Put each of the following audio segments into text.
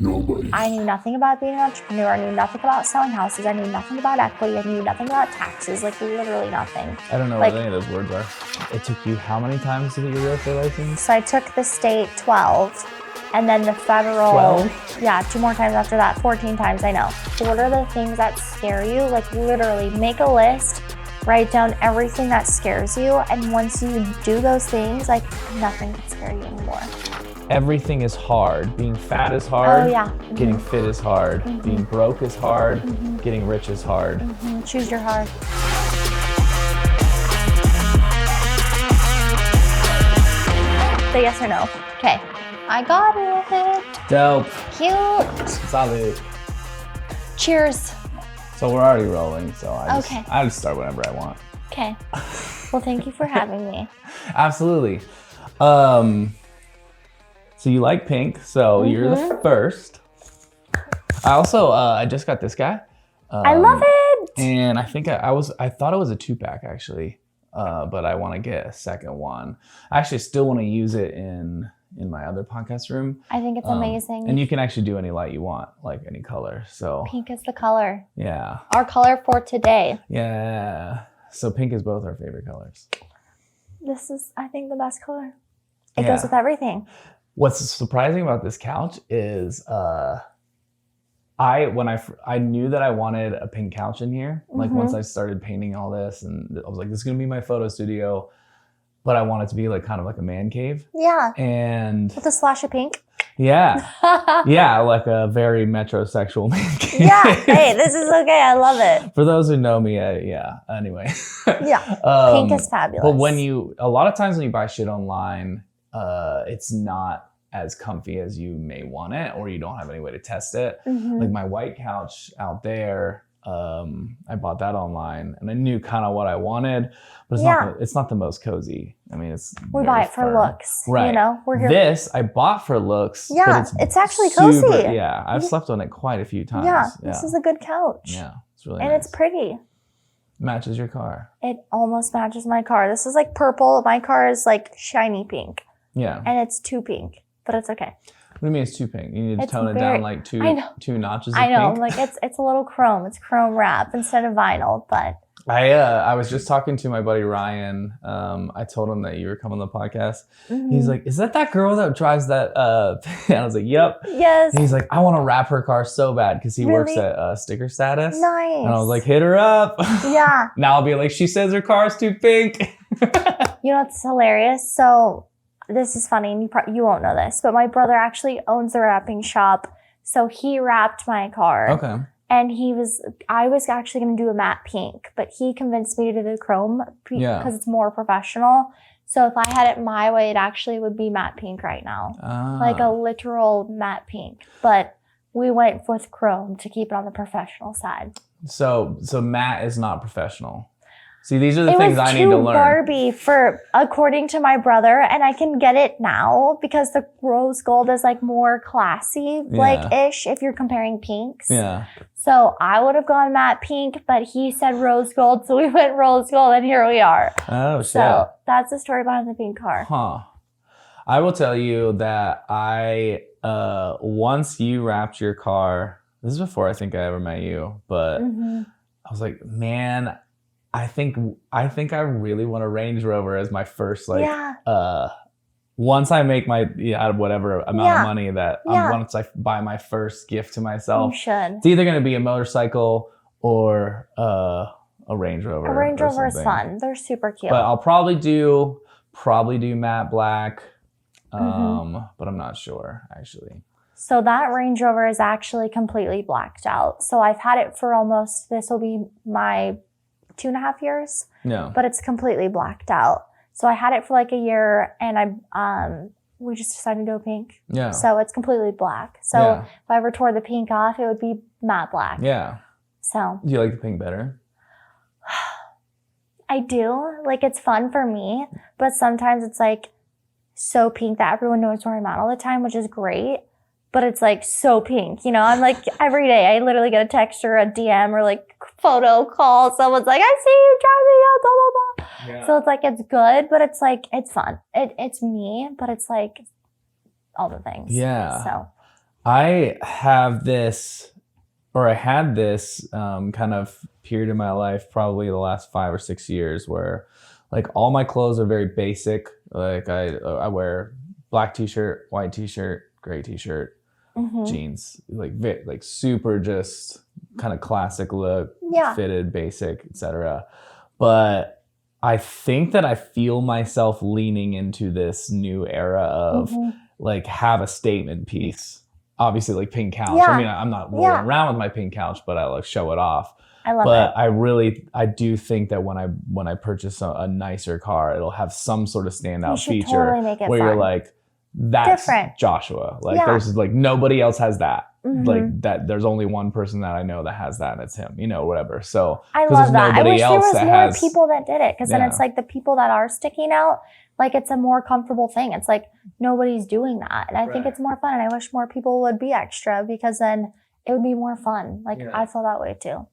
Nobodies. I knew nothing about being an entrepreneur. I knew nothing about selling houses. I knew nothing about equity. I knew nothing about taxes, like literally nothing. I don't know what any of those words are. It took you how many times to get your real estate license? So I took the state 12 and then the federal. 12? Yeah, 2 more times after that, 14 times, I know. What are the things that scare you? Like literally make a list, write down everything that scares you. And once you do those things, like nothing can scare you anymore. Everything is hard. Being fat is hard. Oh yeah. Getting fit is hard. Being broke is hard. Getting rich is hard. Choose your hard. Say yes or no. Okay. I got it. Dope. Cute. Salud. Cheers. So we're already rolling, so I just start whenever I want. Okay. Well, thank you for having me. Absolutely. So you like pink, so you're the first. I also, I just got this guy. I love it. And I think I thought it was a 2-pack actually, but I want to get a second one. I actually still want to use it in my other podcast room. I think it's amazing. And you can actually do any light you want, like any color. So pink is the color. Yeah. Our color for today. Yeah. So pink is both our favorite colors. This is, I think, the best color. It goes with everything. What's surprising about this couch is I knew that I wanted a pink couch in here. Like once I started painting all this, and I was like, this is gonna be my photo studio, but I want it to be like kind of like a man cave. Yeah. And with a slash of pink. Yeah. Yeah, like a very metrosexual man cave. Yeah. Hey, this is okay. I love it. For those who know me, yeah. Anyway. Yeah. Pink is fabulous. But a lot of times when you buy shit online, it's not as comfy as you may want it, or you don't have any way to test it. Like my white couch out there, I bought that online and I knew kind of what I wanted, but it's not the most cozy. I mean, we buy it for looks, right? You know, we're here. This I bought for looks. Yeah, but it's actually cozy. Yeah, I've slept on it quite a few times. Yeah, this is a good couch. Yeah, it's really and nice. It's pretty. Matches your car. It almost matches my car. This is like purple. My car is like shiny pink. Yeah, and it's too pink, but it's okay. What do you mean it's too pink? You need to tone it down like two notches of pink? I know, pink? like it's a little chrome. It's chrome wrap instead of vinyl, but... I was just talking to my buddy Ryan. I told him that you were coming on the podcast. He's like, is that girl that drives that? And I was like, yep. Yes. And he's like, I want to wrap her car so bad because he works at Sticker Status. Nice. And I was like, hit her up. Yeah. Now I'll be like, she says her car's too pink. You know what's hilarious? So this is funny, and you won't know this, but my brother actually owns a wrapping shop. So he wrapped my car. Okay. And I was actually going to do a matte pink, but he convinced me to do the chrome because it's more professional. So if I had it my way, it actually would be matte pink right now. Like a literal matte pink. But we went with chrome to keep it on the professional side. So matte is not professional. See, these are the things I need to learn. It was too Barbie according to my brother, and I can get it now because the rose gold is like more classy, like-ish if you're comparing pinks. Yeah. So I would have gone matte pink, but he said rose gold, so we went rose gold, and here we are. Oh, shit. So that's the story behind the pink car. Huh. I will tell you that once you wrapped your car, this is before I think I ever met you, but I was like, man, I think I really want a Range Rover as my first once I make my out of whatever amount of money that once I buy my first gift to myself. You should. It's either going to be a motorcycle or a Range Rover. A Range Rover is fun. They're super cute. But I'll probably do matte black, but I'm not sure actually. So that Range Rover is actually completely blacked out. So I've had it for this will be my 2.5 years. Yeah. But it's completely blacked out. So I had it for like a year, and we just decided to go pink. Yeah. So it's completely black. So if I ever tore the pink off, it would be matte black. Yeah. So. Do you like the pink better? I do. Like, it's fun for me, but sometimes it's like so pink that everyone knows where I'm at all the time, which is great. But it's like so pink, you know. I'm like every day I literally get a text or a DM or like photo call. Someone's like, I see you driving out, blah blah blah. Yeah. So it's like it's good, but it's like it's fun. It's me, but it's like all the things. Yeah. So I have this, or I had this kind of period in my life, probably the last 5 or 6 years, where like all my clothes are very basic. Like I wear black t-shirt, white t-shirt, gray t-shirt, jeans, like super just kind of classic look, fitted, basic, etc. But I think that I feel myself leaning into this new era of like have a statement piece. Obviously, like pink couch. I mean, I'm not rolling around with my pink couch, but I like show it off. I love it. But I do think that when I purchase a nicer car, it'll have some sort of standout feature totally make it where fun. you're like, that's different. Joshua. Like there's like nobody else has that. Like that, there's only one person that I know that has that, and it's him. You know, whatever. So I love that. I wish there was more has, people that did it, because then it's like the people that are sticking out. Like it's a more comfortable thing. It's like nobody's doing that, and I think it's more fun. And I wish more people would be extra, because then it would be more fun. Like I feel that way too,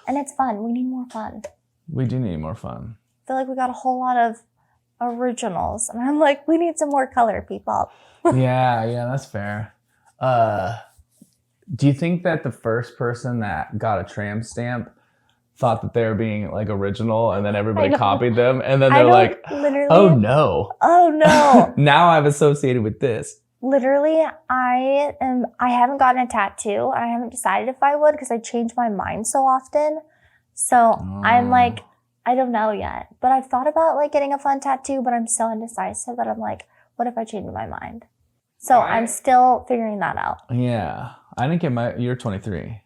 and it's fun. We need more fun. We do need more fun. I feel like we got a whole lot of originals, and I'm like, we need some more color, people. yeah, that's fair. Do you think that the first person that got a tramp stamp thought that they were being like original, and then everybody copied them, and then they're like, oh no, now I've associated with this? Literally, I haven't gotten a tattoo. I haven't decided if I would, because I change my mind so often. So I'm like, I don't know yet, but I've thought about like getting a fun tattoo, but I'm so indecisive that I'm like, what if I change my mind? So I'm still figuring that out. Yeah. I didn't get you're 23.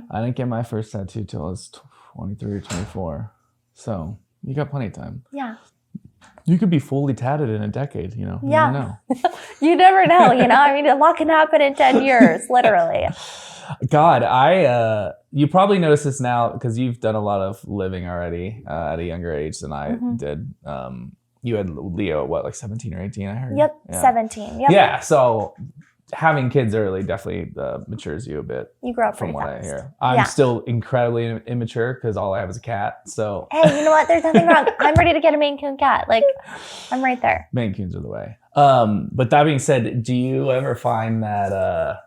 I didn't get my first tattoo till I was 23 or 24. So you got plenty of time. Yeah. You could be fully tatted in a decade, you know? You never know. You never know, you know? I mean, a lot can happen in 10 years, literally. God, you probably notice this now because you've done a lot of living already at a younger age than I did. You had Leo, what, like 17 or 18, I heard? Yep, 17. Yep. Yeah, so having kids early definitely matures you a bit. You grow up from what fast. I hear. I'm still incredibly immature because all I have is a cat. So hey, you know what? There's nothing wrong. I'm ready to get a Maine Coon cat. Like, I'm right there. Maine Coons are the way. But that being said, do you ever find that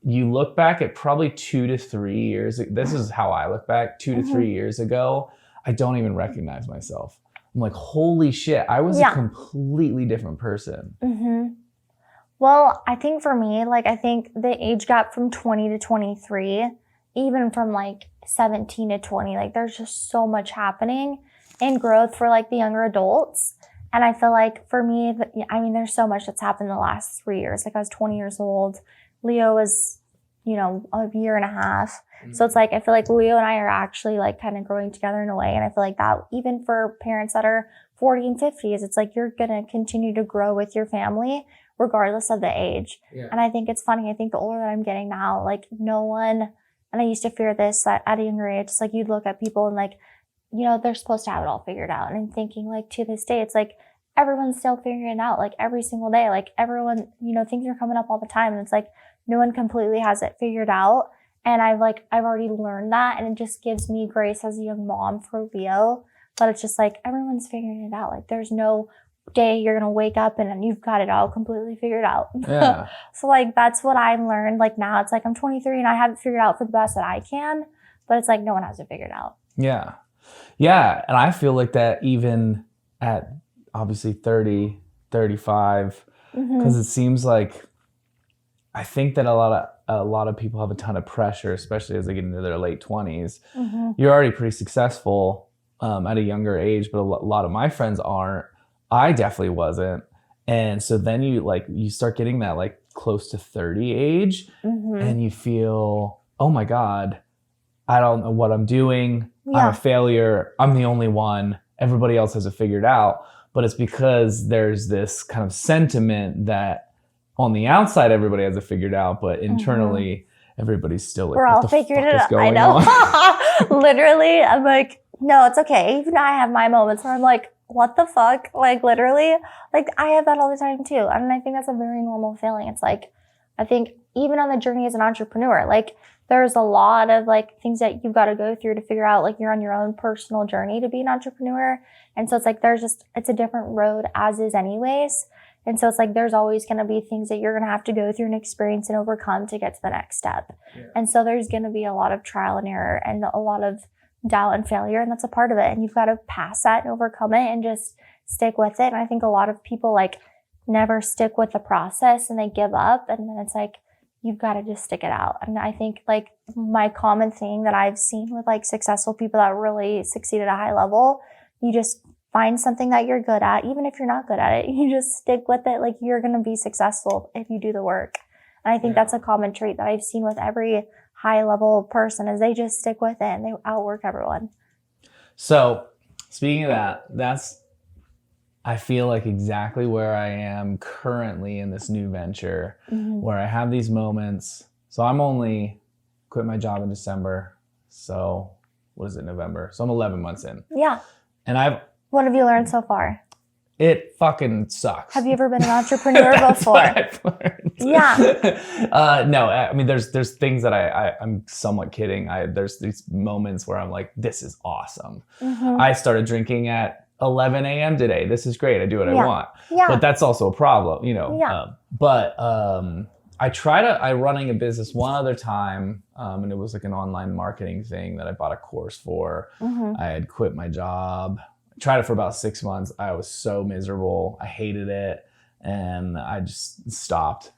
you look back at probably 2 to 3 years? This is how I look back. 2 to 3 years ago, I don't even recognize myself. I'm like, holy shit, I was a completely different person. Well, I think for me, like, I think the age gap from 20 to 23, even from like 17 to 20, like there's just so much happening in growth for like the younger adults. And I feel like for me, I mean, there's so much that's happened in the last 3 years. Like I was 20 years old. Leo was, you know, a year and a half. So it's like, I feel like Leo and I are actually like kind of growing together in a way. And I feel like that even for parents that are 40 and 50s, it's like you're going to continue to grow with your family regardless of the age. And I think it's funny. I think the older that I'm getting now, like no one, and I used to fear this at a younger age, it's like you'd look at people and like, you know, they're supposed to have it all figured out. And I'm thinking like to this day, it's like everyone's still figuring it out, like every single day, like everyone, you know, things are coming up all the time. And it's like no one completely has it figured out. And I've already learned that. And it just gives me grace as a young mom for Leo. But it's just like everyone's figuring it out. Like there's no day you're gonna wake up and you've got it all completely figured out. Yeah. So like that's what I've learned. Like now it's like I'm 23 and I have it figured out for the best that I can, but it's like no one has it figured out. Yeah. Yeah. And I feel like that even at obviously 30, 35, because it seems like I think that a lot of people have a ton of pressure, especially as they get into their late 20s. You're already pretty successful at a younger age, but a lot of my friends aren't. I definitely wasn't. And so then you start getting that like close to 30 age and you feel, oh my God, I don't know what I'm doing. I'm a failure. I'm the only one. Everybody else has it figured out. But it's because there's this kind of sentiment that on the outside, everybody has it figured out, but internally everybody's still like, we're all figuring it out. I know. Literally, I'm like, no, it's okay. Even I have my moments where I'm like, what the fuck? Like literally, like I have that all the time too. And I think that's a very normal feeling. It's like, I think even on the journey as an entrepreneur, like there's a lot of like things that you've got to go through to figure out, like you're on your own personal journey to be an entrepreneur. And so it's like, it's a different road as is anyways. And so it's like there's always going to be things that you're going to have to go through and experience and overcome to get to the next step. Yeah. And so there's going to be a lot of trial and error and a lot of doubt and failure, and that's a part of it. And you've got to pass that and overcome it and just stick with it. And I think a lot of people like never stick with the process and they give up, and then it's like you've got to just stick it out. And I think like my common thing that I've seen with like successful people that really succeed at a high level, you just find something that you're good at. Even if you're not good at it, you just stick with it. Like you're going to be successful if you do the work. And I think that's a common trait that I've seen with every high level person is they just stick with it and they outwork everyone. So speaking of that, I feel like exactly where I am currently in this new venture, where I have these moments. So I'm only quit my job in December. So what is it, November? So I'm 11 months in. Yeah. And what have you learned so far? It fucking sucks. Have you ever been an entrepreneur before? What I've learned. Yeah. No, I mean, there's things that I'm somewhat kidding. There's these moments where I'm like, this is awesome. I started drinking at 11 a.m. today. This is great. I do what I want. Yeah. But that's also a problem, you know. Yeah. I running a business one other time, and it was like an online marketing thing that I bought a course for. I had quit my job. Tried it for about 6 months. I was so miserable. I hated it, and I just stopped.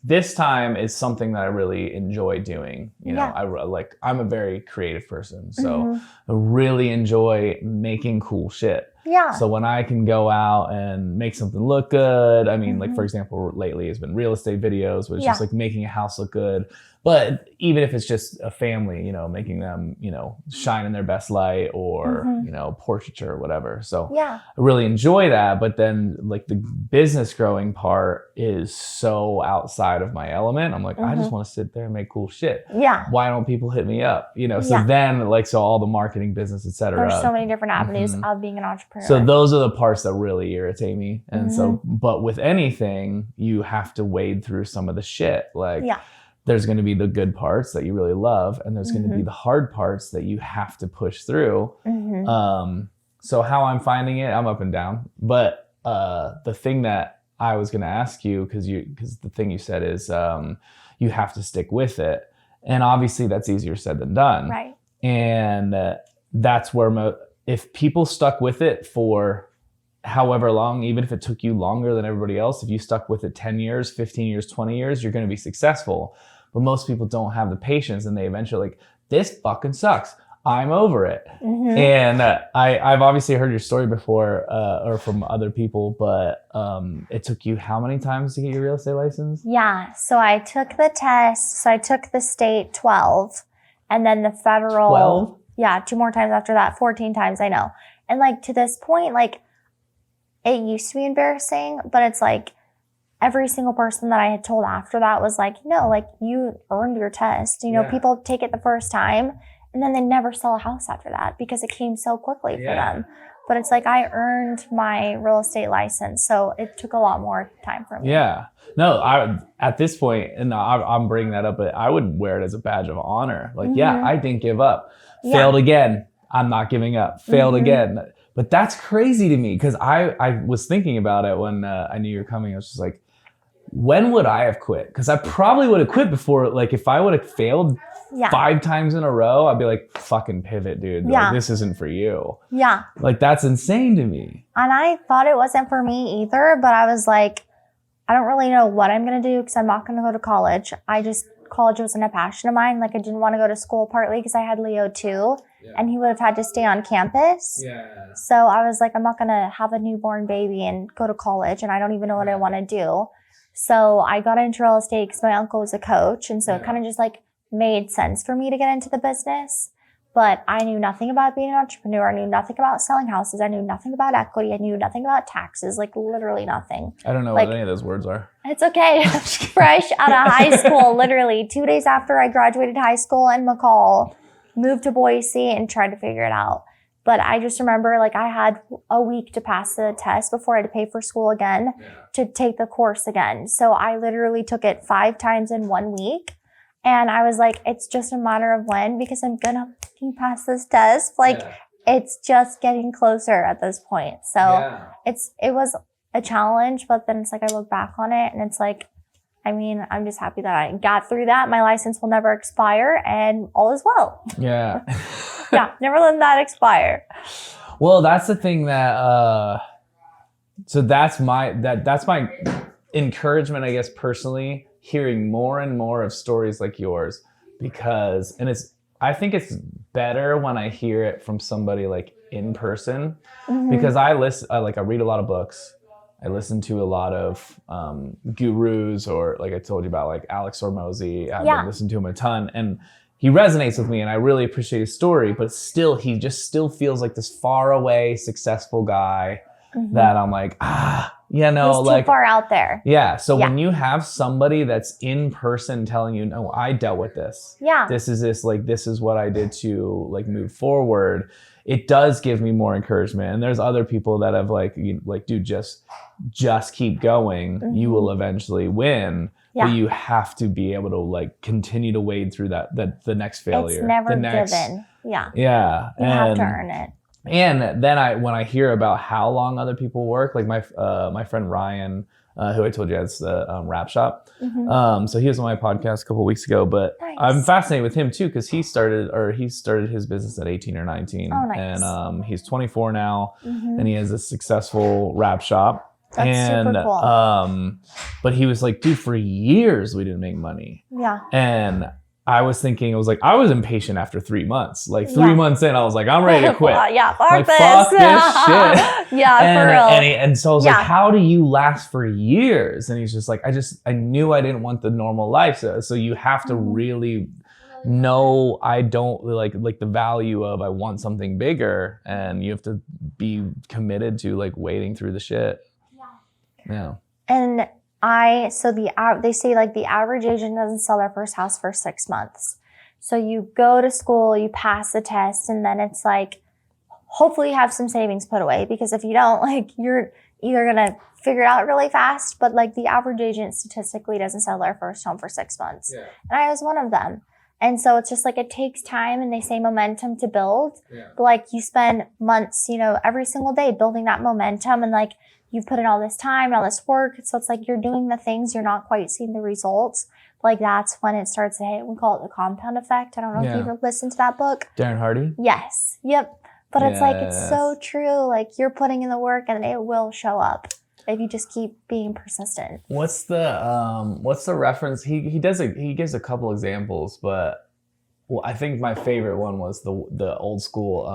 This time is something that I really enjoy doing. You know, I'm a very creative person, so I really enjoy making cool shit. Yeah. So when I can go out and make something look good, I mean, like for example, lately it's been real estate videos, which is just like making a house look good. But even if it's just a family, you know, making them, you know, shine in their best light or, you know, portraiture or whatever. So I really enjoy that. But then like the business growing part is so outside of my element. I'm like, I just want to sit there and make cool shit. Yeah. Why don't people hit me up? You know, so then like, so all the marketing business, et cetera. There's so many different avenues of being an entrepreneur. So those are the parts that really irritate me. And so, but with anything, you have to wade through some of the shit. Like, there's going to be the good parts that you really love, and there's going to be the hard parts that you have to push through. So how I'm finding it, I'm up and down. But the thing that I was going to ask you, because the thing you said is you have to stick with it, and obviously that's easier said than done. Right. And that's where if people stuck with it for however long, even if it took you longer than everybody else, if you stuck with it 10 years, 15 years, 20 years, you're going to be successful. But most people don't have the patience, and they eventually like, this fucking sucks. I'm over it. And I've obviously heard your story before or from other people, but it took you how many times to get your real estate license? Yeah. So I took the test. So I took the state 12 and then the federal. 12? Yeah. 2 more times after that, 14 times. I know. And like to this point, like it used to be embarrassing, but it's like, every single person that I had told after that was like, no, like you earned your test. You know, people take it the first time and then they never sell a house after that because it came so quickly for them. But it's like I earned my real estate license, so it took a lot more time for me. Yeah. No, at this point, and I'm bringing that up, but I would wear it as a badge of honor. Like, I didn't give up. Failed again. I'm not giving up. Failed again. But that's crazy to me because I was thinking about it when I knew you were coming. I was just like, when would I have quit? Because I probably would have quit before. Like if I would have failed 5 times in a row, I'd be like, fucking pivot, dude. Like, this isn't for you. Yeah. Like that's insane to me. And I thought it wasn't for me either, but I was like, I don't really know what I'm going to do because I'm not going to go to college. College wasn't a passion of mine. Like I didn't want to go to school partly because I had Leo too. And he would have had to stay on campus. Yeah. So I was like, I'm not going to have a newborn baby and go to college. And I don't even know what I want to do. So I got into real estate because my uncle was a coach. And so it kind of just like made sense for me to get into the business. But I knew nothing about being an entrepreneur. I knew nothing about selling houses. I knew nothing about equity. I knew nothing about taxes, like literally nothing. I don't know what any of those words are. It's okay. Fresh out of high school, literally 2 days after I graduated high school in McCall, moved to Boise and tried to figure it out. But I just remember like I had a week to pass the test before I had to pay for school again to take the course again. So I literally took it 5 times in 1 week. And I was like, it's just a matter of when because I'm going to pass this test. Like it's just getting closer at this point. So it was a challenge, but then it's like I look back on it and it's like, I mean, I'm just happy that I got through that. My license will never expire and all is well. Yeah. Yeah, never let that expire. Well, that's the thing that so that's my encouragement, I guess, personally, hearing more and more of stories like yours, because I think it's better when I hear it from somebody like in person, because I read a lot of books. I listen to a lot of gurus, or like I told you about, like Alex Hormozy. I've been listening to him a ton, and he resonates with me, and I really appreciate his story. But still, he just still feels like this far away, successful guy that I'm like, he's like too far out there. Yeah. So when you have somebody that's in person telling you, no, I dealt with this. Yeah. This is what I did to like move forward. It does give me more encouragement. And there's other people that have like, dude, just keep going. You will eventually win. Yeah. But you have to be able to like continue to wade through the next failure. It's never given. Yeah. Yeah. You have to earn it. And then when I hear about how long other people work, like my friend Ryan, who I told you has the rap shop. So he was on my podcast a couple of weeks ago, but nice. I'm fascinated with him too, because he started his business at 18 or 19. Oh, nice. And he's 24 now, and he has a successful rap shop. That's super cool. But he was like, dude, for years we didn't make money. Yeah. And I was thinking, I was impatient after 3 months. Like 3 months in, I was like, I'm ready to quit. Fuck this. Fuck this shit. For real. And so I was like, how do you last for years? And he's just like, I knew I didn't want the normal life. So you have to really know I don't like the value of I want something bigger, and you have to be committed to like wading through the shit. Yeah. And they say like the average agent doesn't sell their first house for 6 months. So you go to school, you pass the test, and then it's like, hopefully you have some savings put away, because if you don't, like, you're either going to figure it out really fast, but like the average agent statistically doesn't sell their first home for 6 months. Yeah. And I was one of them. And so it's just like, it takes time, and they say momentum to build, but like you spend months, every single day building that momentum, and like, you've put in all this time, all this work. So it's like you're doing the things, you're not quite seeing the results. Like that's when it starts to hit. We call it the compound effect. I don't know if you've ever listened to that book. Darren Hardy? Yes. Yep. But it's like, it's so true. Like you're putting in the work and it will show up if you just keep being persistent. What's the reference? He gives a couple examples, but I think my favorite one was the old school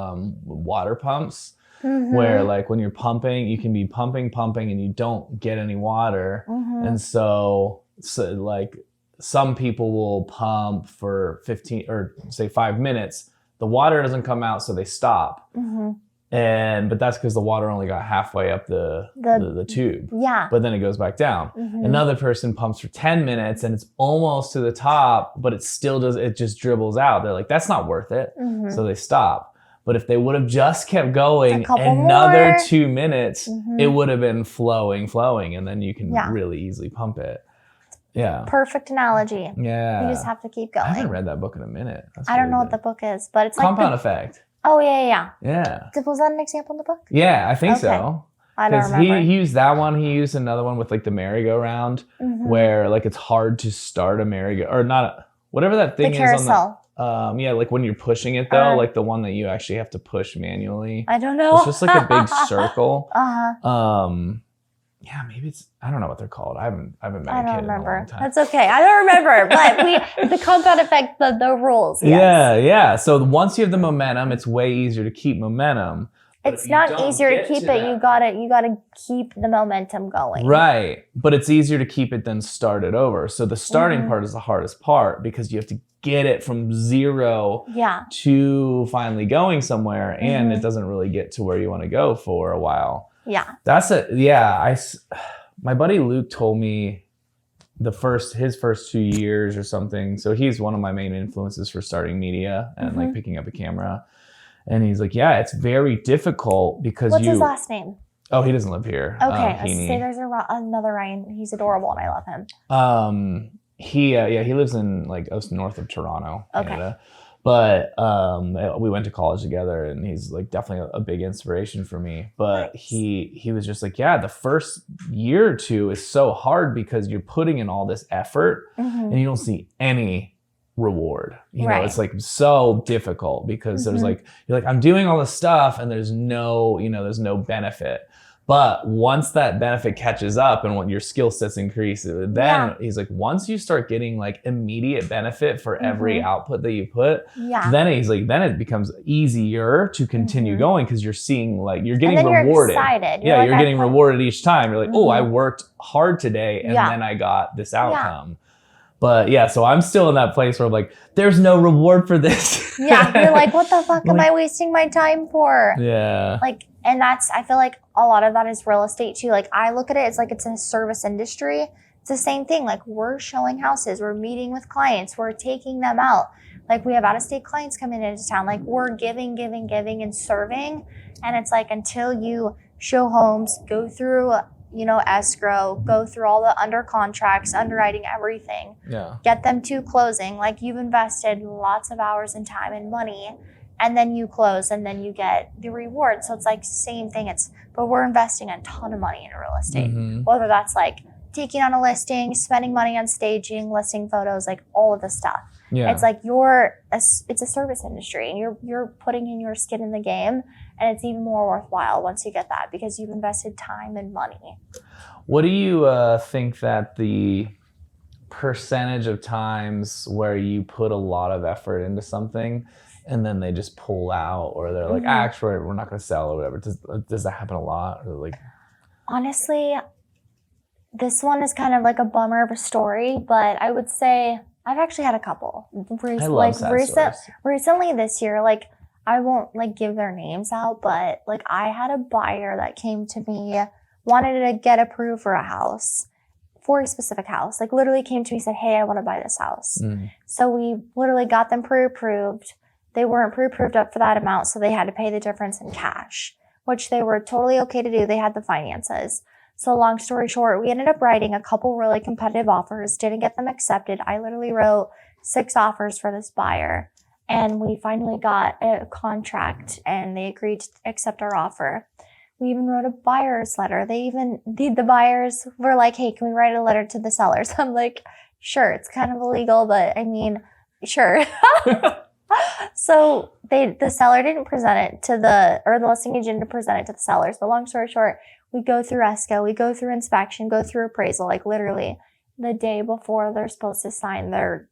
water pumps. Where like when you're pumping, you can be pumping and you don't get any water. And so like some people will pump for 15 or say 5 minutes. The water doesn't come out, so they stop. But that's because the water only got halfway up the tube. Yeah. But then it goes back down. Another person pumps for 10 minutes and it's almost to the top, but it just dribbles out. They're like, that's not worth it. So they stop. But if they would have just kept going another 2 minutes, it would have been flowing, and then you can really easily pump it. Yeah. Perfect analogy. Yeah. You just have to keep going. I haven't read that book in a minute. I don't know what the book is, but it's Compound Effect. Oh, yeah. Yeah. Was that an example in the book? Yeah, I think so. I don't remember. He used that one. He used another one with like the merry-go-round, where like it's hard to start a merry-go, or not, whatever that thing is on the... like when you're pushing it though, like the one that you actually have to push manually. I don't know. It's just like a big circle. Yeah, maybe it's, I don't know what they're called. I haven't been a kid in a long time. That's okay. I don't remember, but the compound effect, the rules. Yes. Yeah. So once you have the momentum, it's way easier to keep momentum. It's not easier to keep it. You gotta keep the momentum going. Right. But it's easier to keep it than start it over. So the starting part is the hardest part, because you have to get it from zero to finally going somewhere, and it doesn't really get to where you want to go for a while. Yeah. My buddy Luke told me his first 2 years or something. So he's one of my main influences for starting media and like picking up a camera. And he's like, yeah, it's very difficult because What's his last name? Oh, he doesn't live here. Okay. I was say there's another Ryan. He's adorable and I love him. He lives in like north of Toronto, Canada. But we went to college together, and he's like definitely a big inspiration for me. But Nice. he was just like, yeah, the first year or two is so hard because you're putting in all this effort and you don't see any reward. You know, it's like so difficult because there's like, you're like, I'm doing all this stuff and there's no benefit. But once that benefit catches up and when your skill sets increase, then he's like, once you start getting like immediate benefit for every output that you put, then he's like, then it becomes easier to continue going because you're seeing like, you're getting rewarded. You're excited. You're getting rewarded each time. You're like, oh, I worked hard today and then I got this outcome. But yeah, so I'm still in that place where I'm like, there's no reward for this. You're like, what the fuck am I wasting my time for? Yeah. Like, and that's, I feel like a lot of that is real estate too. Like I look at it, it's like it's a service industry. It's the same thing. Like we're showing houses, we're meeting with clients, we're taking them out. Like we have out-of-state clients coming into town. Like we're giving and serving. And it's like until you show homes, go through, escrow, go through all the under contracts, underwriting, everything. Yeah. Get them to closing. Like you've invested lots of hours and time and money. And then you close and then you get the reward. So it's like same thing. But we're investing a ton of money in real estate. Whether that's like taking on a listing, spending money on staging, listing photos, like all of the stuff. Yeah. It's like it's a service industry and you're putting in your skin in the game and it's even more worthwhile once you get that because you've invested time and money. What do you think that the percentage of times where you put a lot of effort into something and then they just pull out or they're like, actually, we're not going to sell or whatever. Does that happen a lot? Or like, honestly, this one is kind of like a bummer of a story, but I would say I've actually had a couple. I love sad stories. Recently this year, like I won't like give their names out, but like I had a buyer that came to me, wanted to get approved for a house. For a specific house, like literally came to me and said, hey, I want to buy this house. So we literally got them pre-approved. They weren't pre-approved up for that amount, so they had to pay the difference in cash, which they were totally okay to do. They had the finances. So long story short, we ended up writing a couple really competitive offers, didn't get them accepted. I literally wrote 6 offers for this buyer, and we finally got a contract, and they agreed to accept our offer. We even wrote a buyer's letter. The buyers were like, hey, can we write a letter to the sellers? I'm like, sure, it's kind of illegal, but I mean, sure. So the seller didn't present it the listing agent didn't present it to the sellers. But long story short, we go through ESCO, we go through inspection, go through appraisal, like literally the day before they're supposed to sign their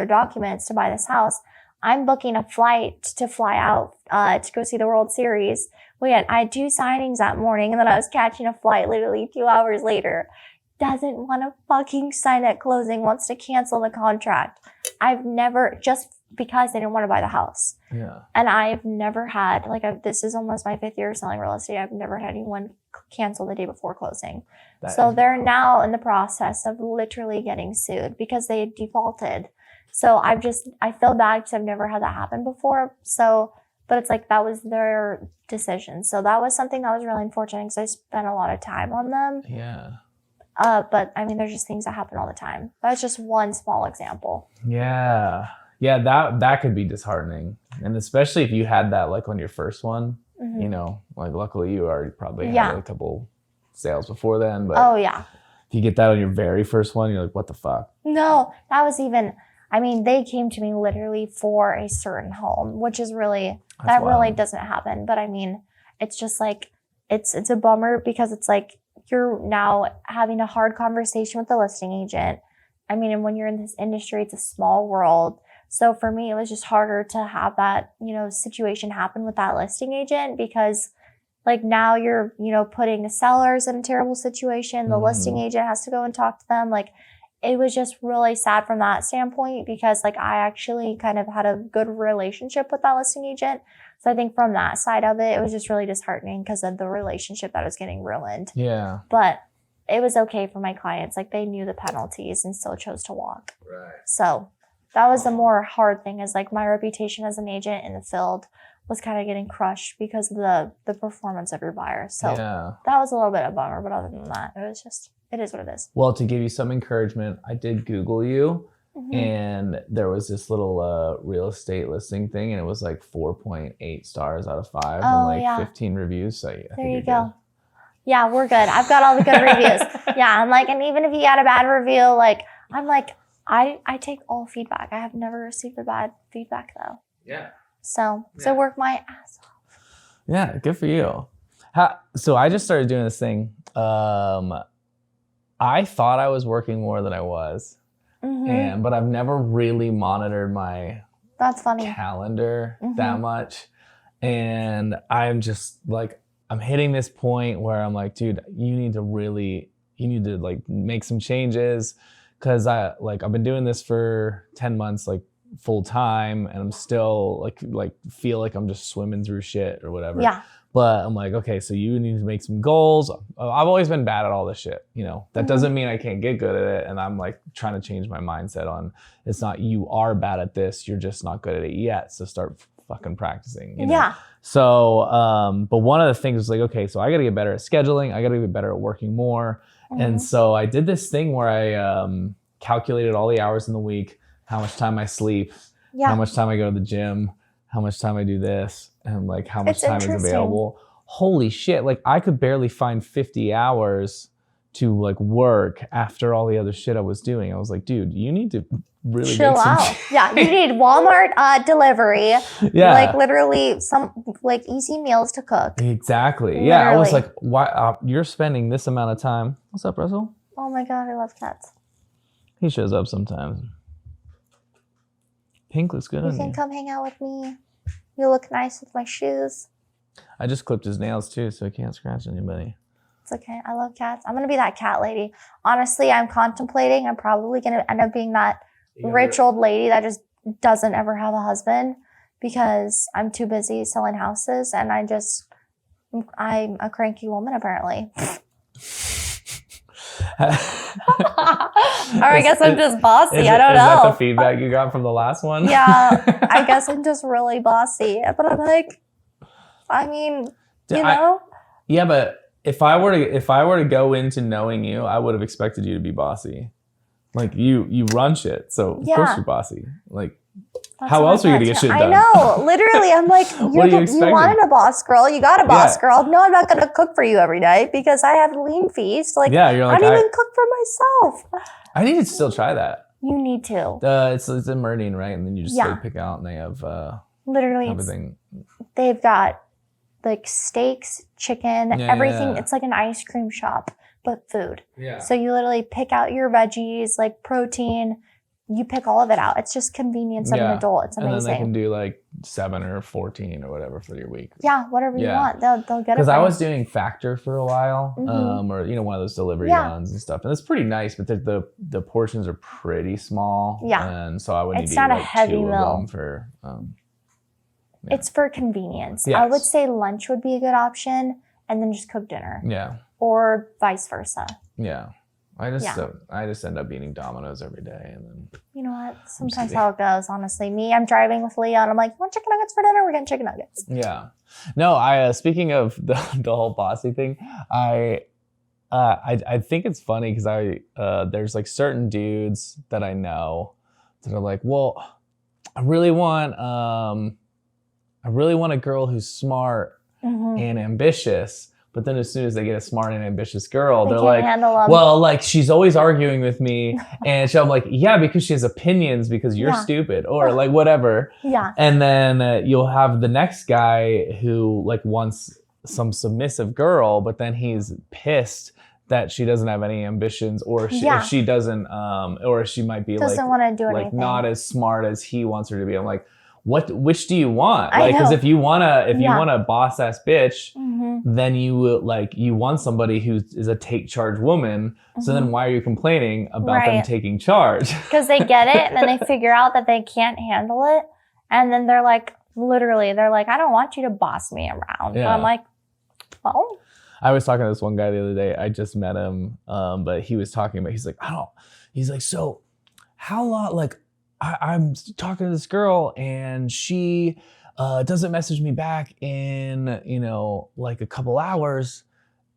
documents to buy this house. I'm booking a flight to fly out to go see the World Series. I had 2 signings that morning, and then I was catching a flight literally 2 hours later. Doesn't want to fucking sign at closing, wants to cancel the contract. I've never, just because they didn't want to buy the house. Yeah. And I've never had, this is almost my 5th year selling real estate. I've never had anyone cancel the day before closing. So they're now in the process of literally getting sued because they defaulted. So I feel bad because I've never had that happen before. So, but it's like, that was their decision. So that was something that was really unfortunate because I spent a lot of time on them. Yeah. But I mean, there's just things that happen all the time. That's just one small example. Yeah. Yeah, that could be disheartening. And especially if you had that like on your first one, like luckily you already probably had a couple sales before then. But oh yeah. If you get that on your very first one, you're like, what the fuck? No, that was even, they came to me literally for a certain home, which is really, that really doesn't happen. But it's just like, it's a bummer because it's like, you're now having a hard conversation with the listing agent. And when you're in this industry, it's a small world. So for me, it was just harder to have that, situation happen with that listing agent because like now you're, putting the sellers in a terrible situation. The listing agent has to go and talk to them. Like it was just really sad from that standpoint because like I actually kind of had a good relationship with that listing agent. So I think from that side of it, it was just really disheartening because of the relationship that was getting ruined. Yeah. But it was okay for my clients. Like they knew the penalties and still chose to walk. Right. So that was the more hard thing is like my reputation as an agent in the field was kind of getting crushed because of the performance of your buyer. So that was a little bit of a bummer. But other than that, it is what it is. Well, to give you some encouragement, I did Google you. And there was this little real estate listing thing, and it was like 4.8 stars out of 5 and like 15 reviews. So I there you go. Yeah, we're good. I've got all the good reviews. Yeah, I'm like, and even if you got a bad review, like, I'm like, I take all feedback. I have never received a bad feedback though. Yeah. So work my ass off. Yeah, good for you. So I just started doing this thing. I thought I was working more than I was, but I've never really monitored my calendar that much. And I'm just like, I'm hitting this point where I'm like, dude, you need to like make some changes, because I've been doing this for 10 months, like full time, and I'm still like feel like I'm just swimming through shit or whatever. Yeah. But I'm like, okay, so you need to make some goals. I've always been bad at all this shit, you know. That doesn't mean I can't get good at it. And I'm like trying to change my mindset on, it's not you are bad at this, you're just not good at it yet. So start fucking practicing, you know? Yeah. So, but one of the things was like, okay, so I got to get better at scheduling. I got to get better at working more. And so I did this thing where I calculated all the hours in the week, how much time I sleep, how much time I go to the gym, how much time I do this, and like how much time is available. Holy shit. Like I could barely find 50 hours to like work after all the other shit I was doing. I was like, dude, you need to really chill out. Yeah, you need Walmart delivery. Yeah, like literally some like easy meals to cook. Exactly. Literally. Yeah, I was like, why you're spending this amount of time? What's up, Russell? Oh my god, I love cats. He shows up sometimes. Pink looks good on you. You can come hang out with me. You look nice with my shoes. I just clipped his nails too, so he can't scratch anybody. It's okay. I love cats. I'm gonna be that cat lady. Honestly, I'm contemplating. I'm probably gonna end up being that rich old lady that just doesn't ever have a husband because I'm too busy selling houses, and I'm a cranky woman apparently. Or I guess I'm just bossy. I don't know. Is that the feedback you got from the last one? Yeah, I guess I'm just really bossy. But I'm like, I mean, you know. Yeah, but if I were to go into knowing you, I would have expected you to be bossy. Like you run shit, so of course you're bossy. Like, how else are you gonna get shit done? I know, literally. I'm like, you wanted a boss girl, you got a boss girl. No, I'm not gonna cook for you every day because I have lean feast. Like, you're like, I don't even cook for myself. I need to still try that. You need to. It's in Meridian, right? And then you just like, pick out, and they have literally everything. They've got like steaks, chicken, everything. Yeah. It's like an ice cream shop, but food. Yeah. So you literally pick out your veggies, like protein. You pick all of it out. It's just convenience of an adult. It's amazing. And then they can do like 7 or 14 or whatever for your week. Yeah, whatever you want. They'll get it. Because I was doing Factor for a while, or one of those delivery runs and stuff, and it's pretty nice. But the portions are pretty small. Yeah, and so I would need to eat like a heavy 2 of them for. It's for convenience. Yes. I would say lunch would be a good option, and then just cook dinner. Yeah. Or vice versa. Yeah. I just end up eating Domino's every day, and then you know what? Sometimes how it goes. Honestly, I'm driving with Leah, and I'm like, "You want chicken nuggets for dinner? We're getting chicken nuggets." Yeah. No, I speaking of the whole bossy thing, I think it's funny because there's like certain dudes that I know that are like, well, I really want a girl who's smart and ambitious. But then as soon as they get a smart and ambitious girl, they're like, well, like she's always arguing with me. And I'm like, yeah, because she has opinions because you're stupid or like whatever. Yeah. And then you'll have the next guy who like wants some submissive girl, but then he's pissed that she doesn't have any ambitions or if she doesn't, or she might be doesn't want to do anything. Not as smart as he wants her to be. I'm like, which do you want? Like, because if you want a boss ass bitch, then you want somebody who is a take charge woman. So then why are you complaining about them taking charge? Because they get it and then they figure out that they can't handle it. And then they're like, I don't want you to boss me around. Yeah. And I'm like, well. I was talking to this one guy the other day. I just met him. But he was talking about, he's like, so how long, like, I'm talking to this girl and she doesn't message me back in, like a couple hours.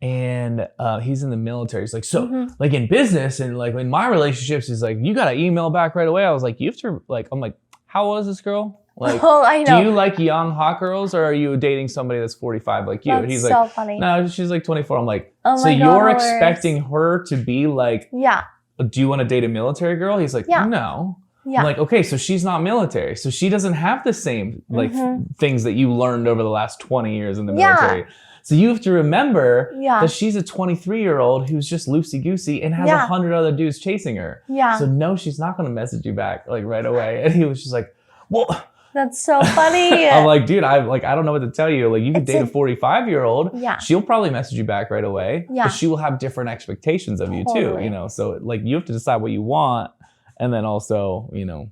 and he's in the military. He's like, so like in business and like in my relationships, he's like, you got to email back right away. I was like, you have to like, I'm like, how old is this girl? Like, I know. do you like young hot girls or are you dating somebody that's 45 like you? That's and he's so like, funny. no, she's like 24. I'm like, Oh so my God, you're hilarious. expecting her to be like, Yeah. do you want to date a military girl? He's like, Yeah. no. Yeah. I'm like, okay, so she's not military. So she doesn't have the same like things that you learned over the last 20 years in the military. So you have to remember that she's a 23-year-old who's just loosey-goosey and has 100 other dudes chasing her. Yeah. So no, she's not going to message you back like right away. And he was just like, well, that's so funny. I'm like, dude, I don't know what to tell you. Like you could date a 45-year-old. Yeah. She'll probably message you back right away. Yeah. But she will have different expectations of you too, you know? So like you have to decide what you want. And then also, you know.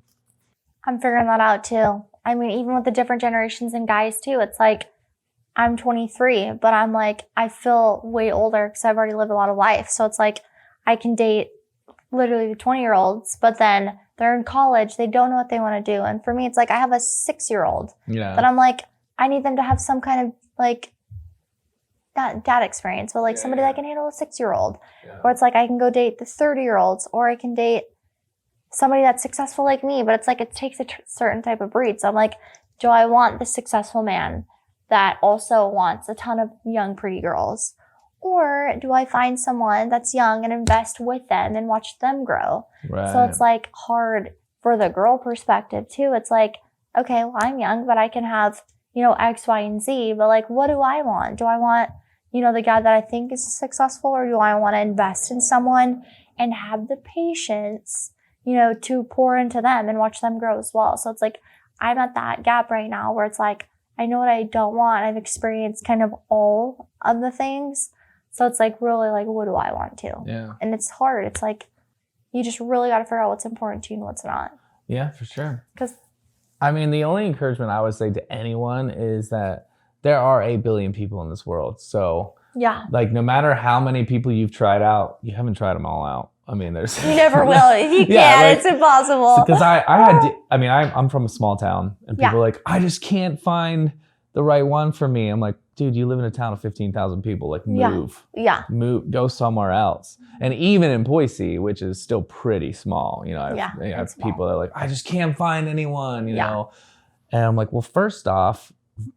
I'm figuring that out too. I mean, even with the different generations and guys too, it's like, I'm 23, but I'm like, I feel way older because I've already lived a lot of life. So it's like, I can date literally the 20-year-olds, but then they're in college. They don't know what they want to do. And for me, it's like, I have a 6-year-old that I'm like, I need them to have some kind of like, not dad experience, but like somebody that can handle a 6-year-old. Or it's like, I can go date the 30-year-olds or I can date somebody that's successful like me, but it's like, it takes a certain type of breed. So I'm like, do I want the successful man that also wants a ton of young, pretty girls? Or do I find someone that's young and invest with them and watch them grow? Right. So it's like hard for the girl perspective too. It's like, okay, well, I'm young, but I can have, you know, X, Y, and Z. But like, what do I want? Do I want, you know, the guy that I think is successful, or do I want to invest in someone and have the patience, you know, to pour into them and watch them grow as well? So it's like, I'm at that gap right now where it's like, I know what I don't want. I've experienced kind of all of the things. So it's like really like, what do I want to? Yeah. And it's hard. It's like, you just really got to figure out what's important to you and what's not. Yeah, for sure. Because I mean, the only encouragement I would say to anyone is that there are 8 billion people in this world. So yeah, like no matter how many people you've tried out, you haven't tried them all out. I mean, there's you never will. If you can't, like, it's impossible. Because I'm from a small town and people are like, I just can't find the right one for me. I'm like, dude, you live in a town of 15,000 people. Like move, go somewhere else. And even in Boise, which is still pretty small, you know, I have people that are like, I just can't find anyone, you know? And I'm like, well, first off,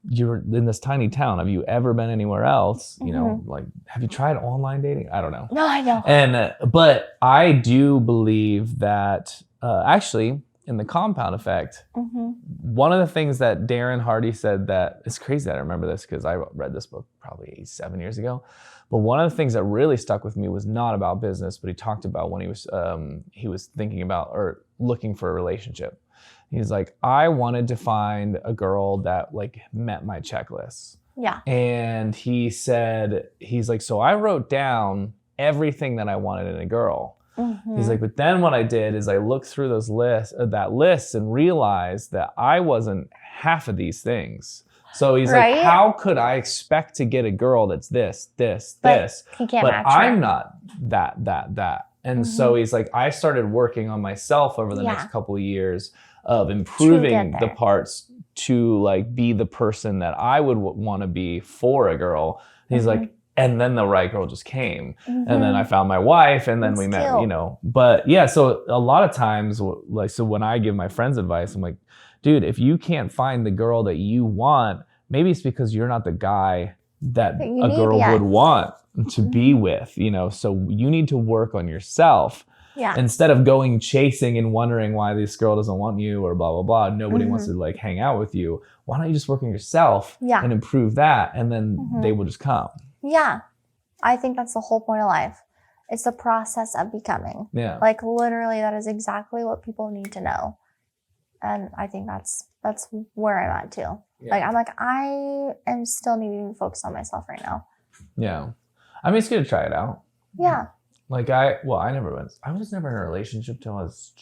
you're in this tiny town. Have you ever been anywhere else? You know, like, have you tried online dating? I don't know. No, I know. And, but I do believe that actually in the compound effect, one of the things that Darren Hardy said that it's crazy that I remember this because I read this book probably 7 years ago. But one of the things that really stuck with me was not about business, but he talked about when he was thinking about or looking for a relationship. He's like, I wanted to find a girl that like met my checklists. Yeah. And he said, he's like, so I wrote down everything that I wanted in a girl. He's like, but then what I did is I looked through those that list and realized that I wasn't half of these things. So he's like, how could I expect to get a girl that's this, but I'm not that. And so he's like, I started working on myself over the next couple of years of improving the parts to like be the person that I would want to be for a girl. He's like, and then the right girl just came. And then I found my wife and then we met, you know. But yeah, so a lot of times, like, so when I give my friends advice, I'm like, dude, if you can't find the girl that you want, maybe it's because you're not the guy that a girl would want to be with, you know. So you need to work on yourself. Yeah. Instead of going chasing and wondering why this girl doesn't want you or blah, blah, blah. Nobody wants to like hang out with you. Why don't you just work on yourself and improve that? And then they will just come. Yeah. I think that's the whole point of life. It's the process of becoming. Yeah. Like literally that is exactly what people need to know. And I think that's where I'm at too. Yeah. Like I am still needing to focus on myself right now. Yeah. I mean, it's good to try it out. Yeah. Like I was never in a relationship till I was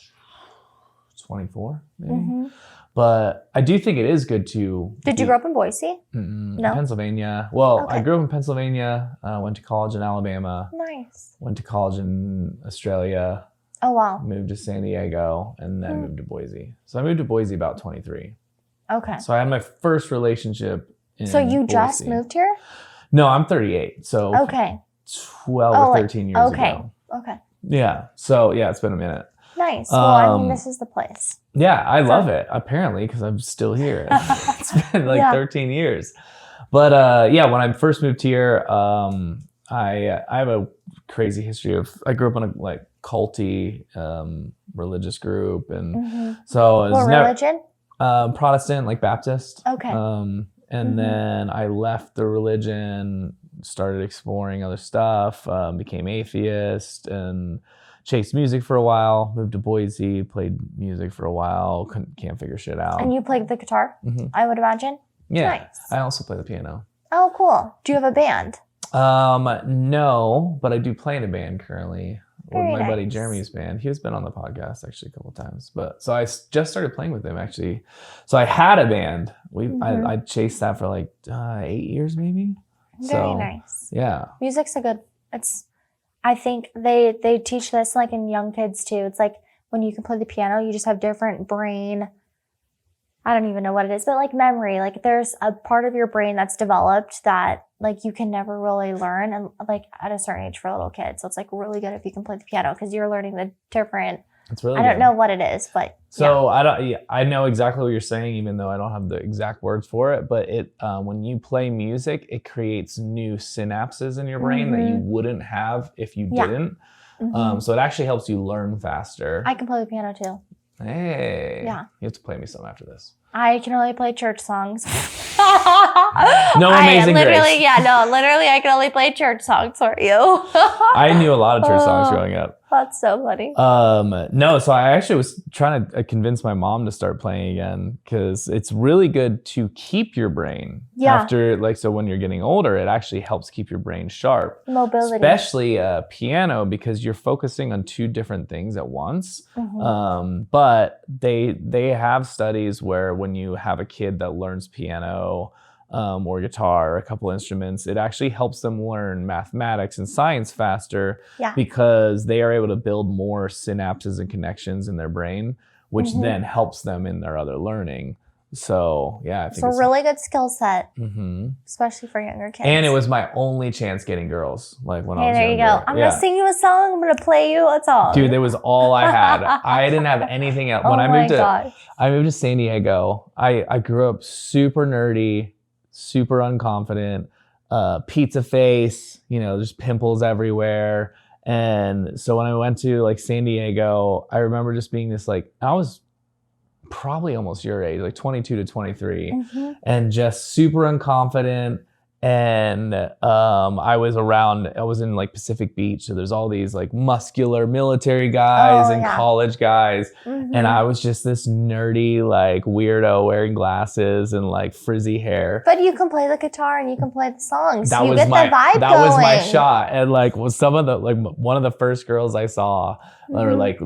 24, maybe. But I do think it is good to... Did you grow up in Boise? No. Pennsylvania. Well, I grew up in Pennsylvania, went to college in Alabama. Nice. Went to college in Australia. Oh, wow. Moved to San Diego and then moved to Boise. So I moved to Boise about 23. Okay. So I had my first relationship in So you Boise. just moved here? No, I'm 38. So Okay. 12 or 13 years ago. Okay. Yeah. So yeah, it's been a minute. Nice. Well, I mean, this is the place. Yeah, I love it, apparently, because I'm still here. It's been like 13 years. But yeah, when I first moved here, I have a crazy history of, I grew up in a like culty religious group. And so it was what religion? Protestant, like Baptist. Okay. And then I left the religion, started exploring other stuff, became atheist, and chased music for a while, moved to Boise, played music for a while, can't figure shit out. And you played the guitar, I would imagine? Yeah. Nice. I also play the piano. Oh, cool. Do you have a band? No, but I do play in a band currently with my buddy nice. Jeremy's band. He has been on the podcast actually a couple of times. But so I just started playing with him actually. So I had a band. I chased that for like 8 years maybe. Very nice. Yeah. Music's a good, I think they teach this like in young kids too. It's like when you can play the piano, you just have different brain, I don't even know what it is, but like memory, like there's a part of your brain that's developed that like you can never really learn, and like at a certain age for little kids. So it's like really good if you can play the piano because you're learning the different. It's really. I don't know what it is, but so I know exactly what you're saying, even though I don't have the exact words for it. But it when you play music, it creates new synapses in your brain that you wouldn't have if you didn't. So it actually helps you learn faster. I can play the piano too. Hey. Yeah. You have to play me some after this. I can only play church songs. No Amazing Grace. Yeah, no, literally I can only play church songs for you. I knew a lot of church songs growing up. That's so funny. No, so I actually was trying to convince my mom to start playing again because it's really good to keep your brain. Yeah. After, like, so when you're getting older, it actually helps keep your brain sharp. Mobility. Especially piano, because you're focusing on two different things at once. But they have studies where when you have a kid that learns piano or guitar or a couple instruments, it actually helps them learn mathematics and science faster because they are able to build more synapses and connections in their brain, which then helps them in their other learning. So yeah, I think it's a really good skill set, especially for younger kids. And it was my only chance getting girls, like when I was there younger. You go. I'm gonna sing you a song. I'm gonna play you a song. Dude, that was all I had. I didn't have anything else. When I moved to San Diego, I grew up super nerdy, super unconfident, pizza face, just pimples everywhere. And so when I went to like San Diego, I remember just being this like, I was probably almost your age, like 22 to 23, and just super unconfident. And I was in like Pacific Beach, so there's all these like muscular military guys and college guys, and I was just this nerdy like weirdo wearing glasses and like frizzy hair. But you can play the guitar and you can play the songs. That you was get the vibe that going. was my shot. And like some of the like one of the first girls I saw or like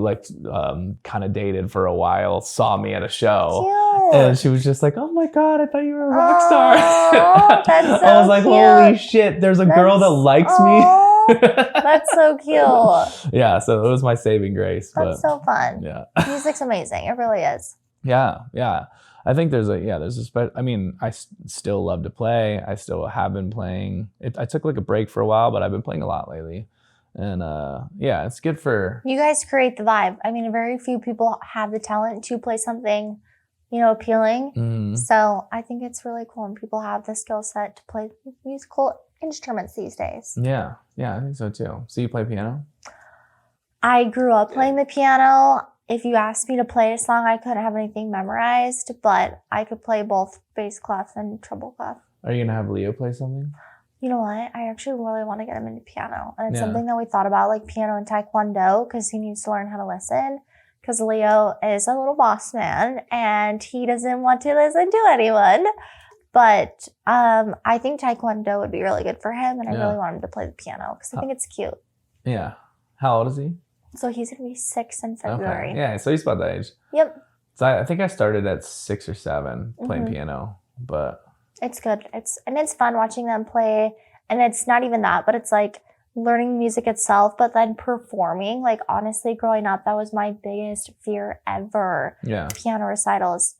kind of dated for a while saw me at a show. Cute. And she was just like, "Oh my God, I thought you were a rock star." That's so I was like, cute. "Holy shit, there's a girl that likes me." That's so cute. Yeah, so it was my saving grace. That's so fun. Yeah. Music's amazing. It really is. Yeah. I think there's I mean, I still love to play. I still have been playing. I took like a break for a while, but I've been playing a lot lately. And yeah, it's good for... You guys create the vibe. I mean, very few people have the talent to play something, appealing. So I think it's really cool when people have the skill set to play musical instruments these days. Yeah, I think so too. So you play piano? I grew up playing the piano. If you asked me to play a song, I couldn't have anything memorized, but I could play both bass clef and treble clef. Are you going to have Leo play something? You know what? I actually really want to get him into piano. And it's something that we thought about, like piano and taekwondo, because he needs to learn how to listen. Because Leo is a little boss man, and he doesn't want to listen to anyone. But I think taekwondo would be really good for him, and I really want him to play the piano, because I think it's cute. Yeah. How old is he? So he's going to be 6 in February. Okay. Yeah, so he's about that age. Yep. So I think I started at 6 or 7 playing piano, but... It's good. It's fun watching them play. And it's not even that, but it's like learning music itself, but then performing. Like honestly, growing up, that was my biggest fear ever. Yeah. Piano recitals.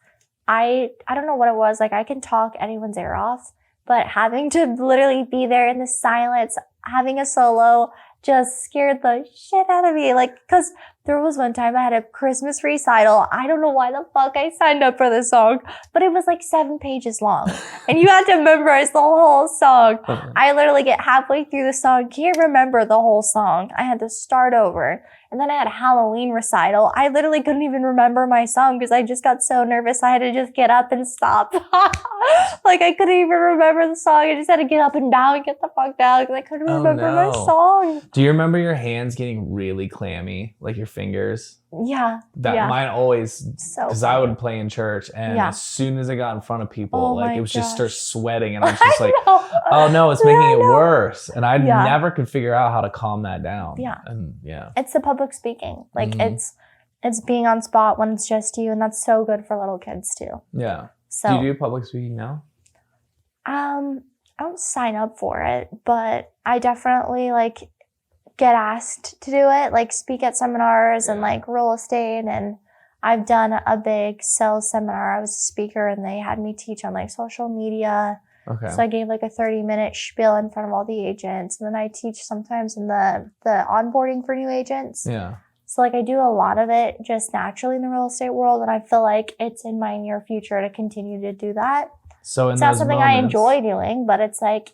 I don't know what it was. Like I can talk anyone's ear off, but having to literally be there in the silence, having a solo just scared the shit out of me. Like, cause there was one time I had a Christmas recital. I don't know why the fuck I signed up for this song, but it was like 7 pages long and you had to memorize the whole song. I literally get halfway through the song, can't remember the whole song. I had to start over. And then I had a Halloween recital. I literally couldn't even remember my song because I just got so nervous. I had to just get up and stop. Like I couldn't even remember the song. I just had to get up and down and get the fuck down because I couldn't remember my song. Do you remember your hands getting really clammy, like your fingers? Yeah. Mine always, because I would play in church, and as soon as I got in front of people, like it was just start sweating, and I was just like, oh no, it's making it worse. And I never could figure out how to calm that down. Yeah. And it's the public speaking. Like it's being on spot when it's just you, and that's so good for little kids too. Yeah. So do you do public speaking now? I don't sign up for it, but I definitely like get asked to do it, like speak at seminars and like real estate. And I've done a big sales seminar. I was a speaker and they had me teach on like social media. Okay. So I gave like a 30-minute spiel in front of all the agents. And then I teach sometimes in the onboarding for new agents. Yeah. So like I do a lot of it just naturally in the real estate world. And I feel like it's in my near future to continue to do that. So it's not something I enjoy doing, but it's like,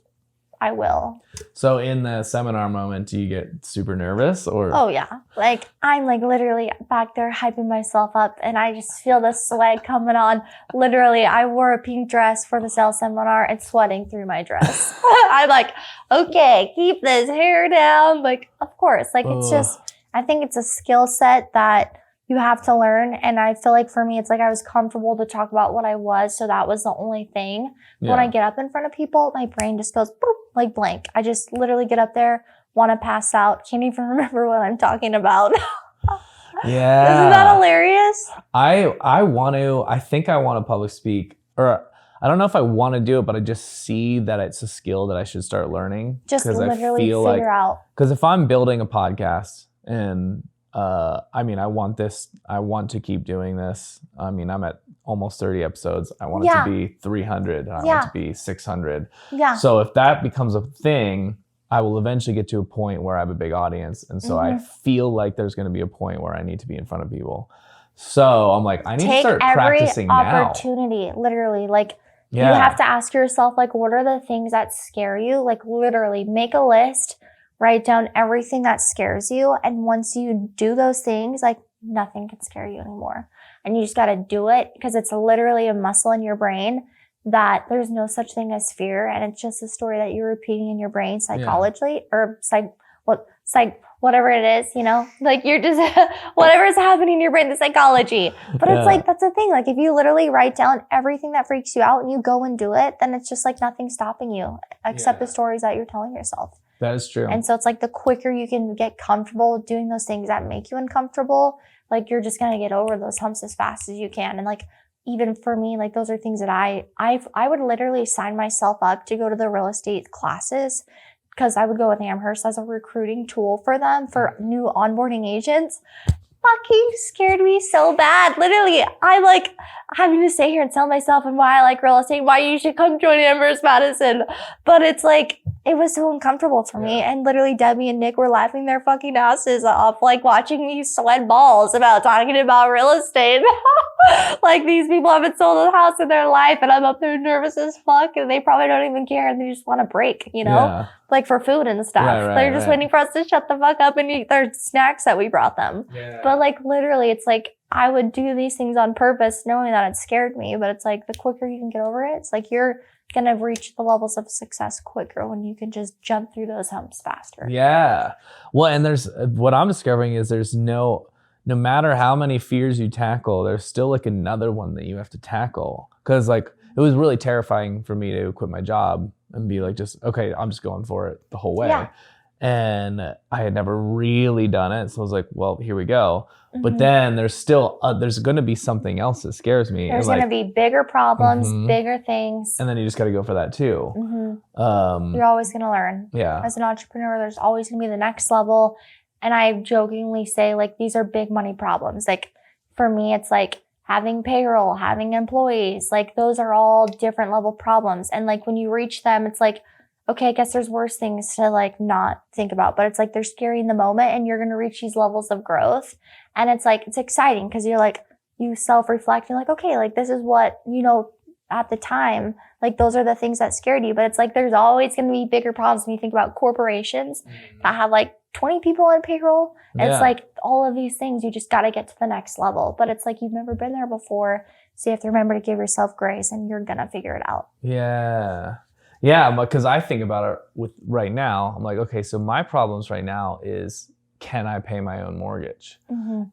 I will. So in the seminar moment, do you get super nervous or? Oh yeah. Like I'm like literally back there hyping myself up and I just feel the sweat coming on. Literally, I wore a pink dress for the sales seminar and sweating through my dress. I'm like, okay, keep this hair down. Like, of course, like it's just, I think it's a skill set that you have to learn. And I feel like for me, it's like I was comfortable to talk about what I was. So that was the only thing. Yeah. When I get up in front of people, my brain just goes boop, like blank. I just literally get up there, want to pass out, can't even remember what I'm talking about. Yeah. Isn't that hilarious? I think I want to public speak, or I don't know if I want to do it, but I just see that it's a skill that I should start learning. Just literally figure out. Because if I'm building a podcast and I mean, I want to keep doing this. I mean, I'm at almost 30 episodes. I want it to be 300. I want it to be 600. Yeah. So if that becomes a thing, I will eventually get to a point where I have a big audience. And so I feel like there's going to be a point where I need to be in front of people. So I'm like, I need to start practicing now. Take every opportunity, literally. Like, you have to ask yourself, like, what are the things that scare you? Like, literally make a list. Write down everything that scares you. And once you do those things, like nothing can scare you anymore. And you just got to do it because it's literally a muscle in your brain that there's no such thing as fear. And it's just a story that you're repeating in your brain psychologically or whatever it is, you know, like you're just, whatever is happening in your brain, the psychology. But it's like, that's the thing. Like if you literally write down everything that freaks you out and you go and do it, then it's just like nothing stopping you except the stories that you're telling yourself. That is true. And so it's like the quicker you can get comfortable doing those things that make you uncomfortable, like you're just going to get over those humps as fast as you can. And like, even for me, like those are things that I would literally sign myself up to go to the real estate classes because I would go with Amherst as a recruiting tool for them for new onboarding agents. Fucking scared me so bad. Literally, I like having to stay here and tell myself and why I like real estate, why you should come join Amherst Madison. But it's like, it was so uncomfortable for me. And literally Debbie and Nick were laughing their fucking asses off, like watching me sweat balls about talking about real estate. Like these people haven't sold a house in their life and I'm up there nervous as fuck and they probably don't even care and they just want to break, you know? Yeah. Like for food and stuff. They're just waiting for us to shut the fuck up and eat their snacks that we brought them. Yeah. But like literally it's like I would do these things on purpose knowing that it scared me. But it's like the quicker you can get over it, it's like you're going to reach the levels of success quicker when you can just jump through those humps faster. Yeah. Well, and there's what I'm discovering is there's no matter how many fears you tackle, there's still like another one that you have to tackle. Cause like it was really terrifying for me to quit my job and be like, just, okay, I'm just going for it the whole way. Yeah. And I had never really done it. So I was like, well, here we go. Mm-hmm. But then there's still, there's going to be something else that scares me. There's going to be bigger problems, bigger things. And then you just got to go for that too. Mm-hmm. You're always going to learn. Yeah. As an entrepreneur, there's always going to be the next level. And I jokingly say, like, these are big money problems. Like, for me, it's like, having payroll, having employees, like those are all different level problems. And like when you reach them, it's like, okay, I guess there's worse things to like not think about, but it's like they're scary in the moment and you're going to reach these levels of growth. And it's like, it's exciting because you're like, you self-reflect. You're like, okay, like this is what, you know, at the time, like those are the things that scared you. But it's like, there's always going to be bigger problems when you think about corporations that have like 20 people on payroll. It's like all of these things, you just got to get to the next level. But it's like, you've never been there before. So you have to remember to give yourself grace and you're going to figure it out. Yeah. Yeah, because I think about it with right now. I'm like, okay, so my problems right now is, can I pay my own mortgage?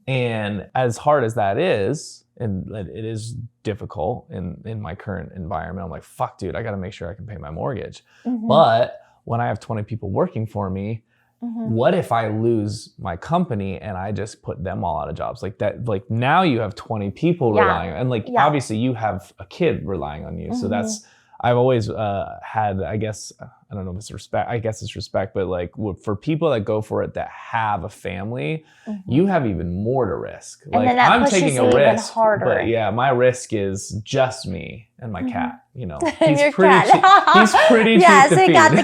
And as hard as that is, and it is difficult in my current environment, I'm like, fuck, dude, I got to make sure I can pay my mortgage. But when I have 20 people working for me, what if I lose my company and I just put them all out of jobs? Like that, like now you have 20 people relying on, and like obviously you have a kid relying on you. So that's, I've always had, I guess, I don't know if it's respect, I guess it's respect, but like for people that go for it that have a family, you have even more to risk. And like I'm taking a risk, but yeah, my risk is just me and my cat, you know. He's pretty cheap to so you got the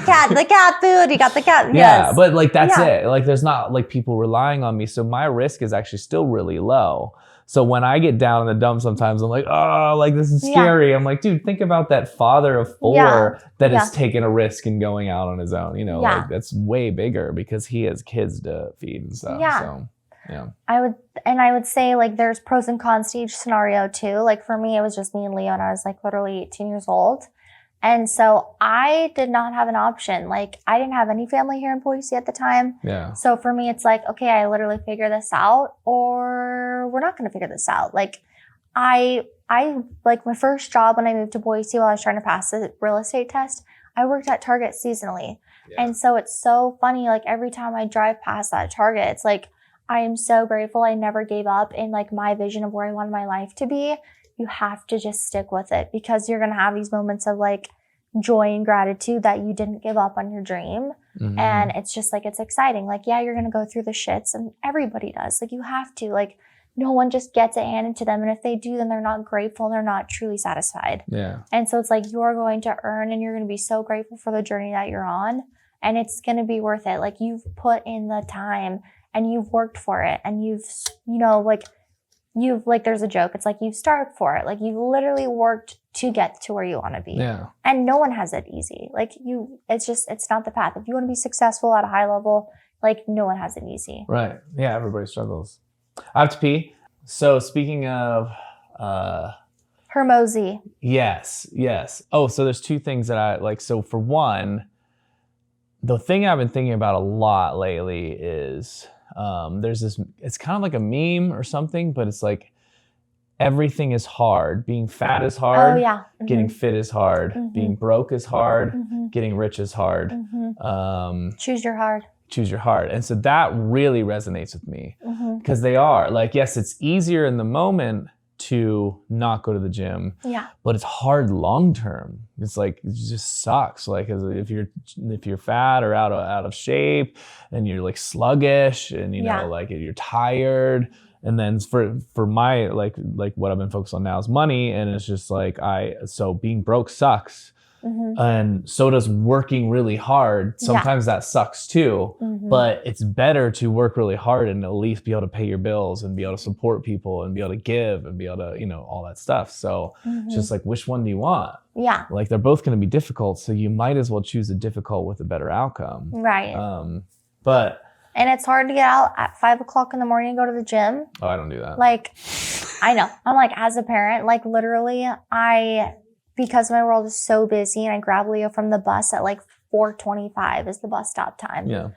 cat food, you got the cat. Yeah, but like that's it. Like there's not like people relying on me. So my risk is actually still really low. So when I get down in the dumps sometimes, I'm like, oh, like this is scary. I'm like, dude, think about that father of 4 that is taking a risk and going out on his own. You know, like that's way bigger because he has kids to feed and stuff. So, yeah. I would say like there's pros and cons to each scenario too. Like for me, it was just me and Leo and I was like literally 18 years old. And so I did not have an option. Like I didn't have any family here in Boise at the time. Yeah. So for me, it's like, okay, I literally figure this out or we're not going to figure this out. Like I like my first job when I moved to Boise while I was trying to pass the real estate test, I worked at Target seasonally. Yeah. And so it's so funny. Like every time I drive past that Target, it's like, I am so grateful I never gave up in like my vision of where I wanted my life to be. You have to just stick with it because you're going to have these moments of like joy and gratitude that you didn't give up on your dream. And it's just like, it's exciting. Like, yeah, you're going to go through the shits and everybody does. Like you have to, like no one just gets it handed to them. And if they do, then they're not grateful and they're not truly satisfied. Yeah. And so it's like, you're going to earn and you're going to be so grateful for the journey that you're on. And it's going to be worth it. Like you've put in the time and you've worked for it and you've, you know, like, you've like, there's a joke. It's like, you've starved for it. Like you've literally worked to get to where you want to be. Yeah. And no one has it easy. Like it's not the path. If you want to be successful at a high level, like no one has it easy. Right. Yeah. Everybody struggles. I have to pee. So speaking of, Hermosi. Yes. Oh, so there's 2 things that I like. So for one, the thing I've been thinking about a lot lately is, there's this, it's kind of like a meme or something, but it's like everything is hard. Being fat is hard. Oh, yeah. Getting fit is hard. Being broke is hard. Getting rich is hard. Choose your hard. And so that really resonates with me because they are like, yes, it's easier in the moment to not go to the gym, but it's hard long term. It's like, it just sucks. Like if you're fat or out of shape and you're like sluggish and you know like you're tired, and then for my like what I've been focused on now is money, and it's just like so being broke sucks. And so does working really hard. Sometimes that sucks too, but it's better to work really hard and at least be able to pay your bills and be able to support people and be able to give and be able to, you know, all that stuff. So it's just like, which one do you want? Yeah. Like they're both going to be difficult. So you might as well choose the difficult with a better outcome. Right. And it's hard to get out at 5 o'clock in the morning and go to the gym. Oh, I don't do that. Like, I know. I'm like, as a parent, like literally because my world is so busy and I grab Leo from the bus at like 4:25 is the bus stop time. Yeah.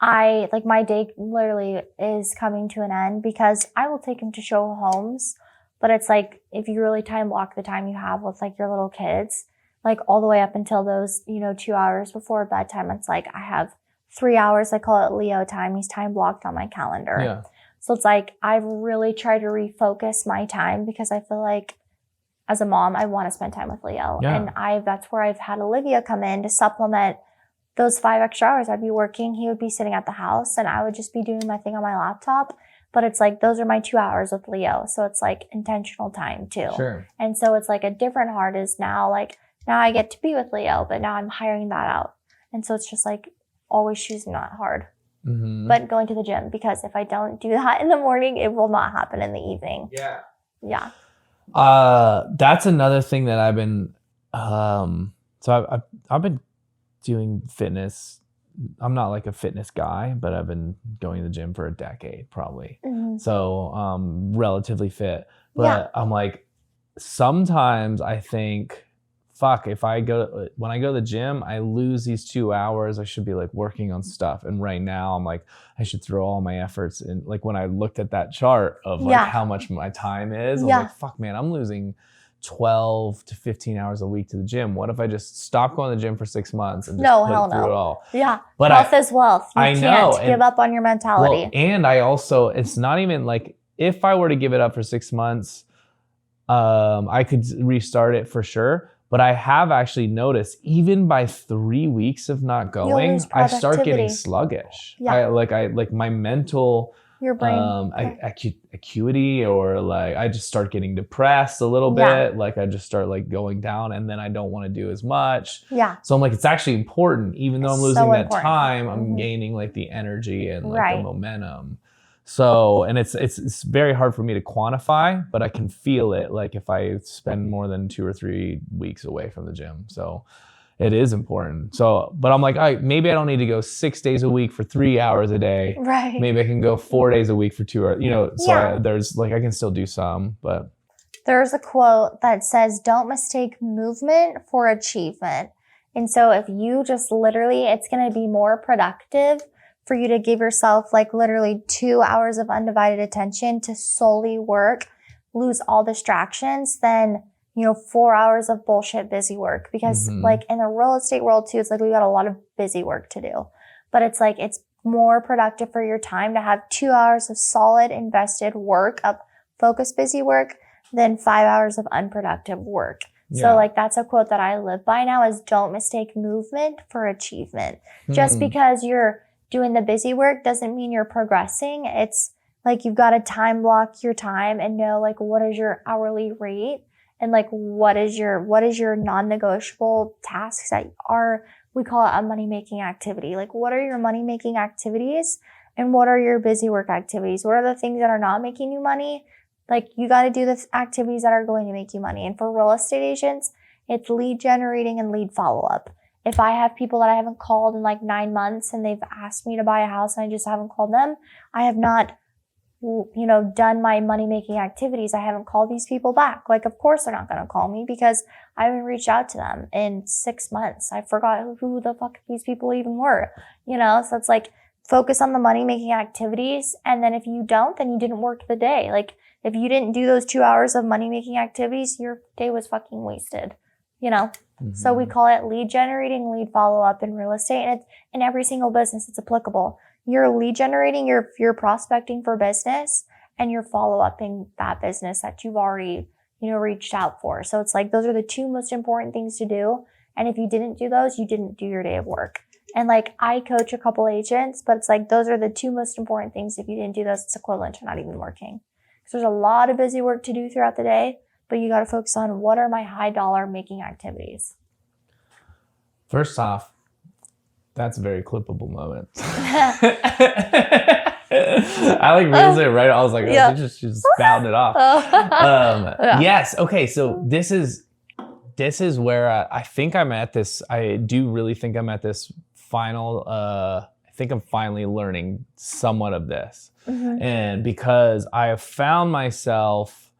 My day literally is coming to an end because I will take him to show homes. But it's like, if you really time block the time you have with like your little kids, like all the way up until those, 2 hours before bedtime, it's like I have 3 hours. I call it Leo time. He's time blocked on my calendar. Yeah. So it's like, I've really tried to refocus my time because I feel like as a mom, I want to spend time with Leo. Yeah. And that's where I've had Olivia come in to supplement those 5 extra hours I'd be working. He would be sitting at the house and I would just be doing my thing on my laptop. But it's like, those are my 2 hours with Leo. So it's like intentional time too. Sure. And so it's like a different heart is now like, now I get to be with Leo, but now I'm hiring that out. And so it's just like always choosing that hard. Mm-hmm. But going to the gym, because if I don't do that in the morning, it will not happen in the evening. Yeah. Yeah. That's another thing that I've been, so I've been doing fitness. I'm not like a fitness guy, but I've been going to the gym for a decade probably. Mm-hmm. So, relatively fit, but I'm like, sometimes I think, fuck, when I go to the gym, I lose these 2 hours. I should be like working on stuff. And right now I'm like, I should throw all my efforts in. Like when I looked at that chart of like how much my time is, I was like, fuck man, I'm losing 12 to 15 hours a week to the gym. What if I just stop going to the gym for 6 months and just put through it all? Yeah. But health is wealth. You can't give up on your mentality. Well, and I also, it's not even like, if I were to give it up for 6 months, I could restart it for sure. But I have actually noticed, even by 3 weeks of not going, I start getting sluggish. Yeah. I like my mental, your brain, acuity, or like I just start getting depressed a little bit. Like I just start like going down, and then I don't want to do as much. Yeah. So I'm like, it's actually important, even though I'm losing that time, I'm gaining like the energy and like the momentum. So, and it's very hard for me to quantify, but I can feel it like if I spend more than 2 or 3 weeks away from the gym. So it is important. So, but I'm like, maybe I don't need to go 6 days a week for 3 hours a day. Right. Maybe I can go 4 days a week for 2 hours, you know, so there's like, I can still do some, but. There's a quote that says, don't mistake movement for achievement. And so if you just literally, it's going to be more productive for you to give yourself like literally 2 hours of undivided attention to solely work, lose all distractions, than, 4 hours of bullshit busy work. Because like in the real estate world too, it's like we got a lot of busy work to do, but it's like, it's more productive for your time to have 2 hours of solid invested work of focused busy work than 5 hours of unproductive work. So like that's a quote that I live by now, is don't mistake movement for achievement. Just because you're doing the busy work doesn't mean you're progressing. It's like you've got to time block your time and know like what is your hourly rate, and like what is your non-negotiable tasks that are, we call it a money-making activity. Like what are your money-making activities and what are your busy work activities? What are the things that are not making you money? Like you got to do the activities that are going to make you money. And for real estate agents, it's lead generating and lead follow-up. If I have people that I haven't called in like 9 months and they've asked me to buy a house and I just haven't called them, I have not, done my money-making activities. I haven't called these people back. Like, of course they're not going to call me because I haven't reached out to them in 6 months. I forgot who the fuck these people even were, So it's like, focus on the money-making activities. And then if you don't, then you didn't work the day. Like, if you didn't do those 2 hours of money-making activities, your day was fucking wasted, So we call it lead generating, lead follow-up in real estate. And it's in every single business, it's applicable. You're lead generating, you're prospecting for business, and you're follow-upping that business that you've already, reached out for. So it's like, those are the two most important things to do. And if you didn't do those, you didn't do your day of work. And like, I coach a couple agents, but it's like, those are the two most important things. If you didn't do those, it's equivalent to not even working. So there's a lot of busy work to do throughout the day, but you got to focus on what are my high dollar making activities. First off, that's a very clippable moment. I like real estate, right? I was like, she just spouting it off. Yes. Okay. So this is where I think I'm at this. I do really think I'm at this final, I think I'm finally learning somewhat of this. And because I have found myself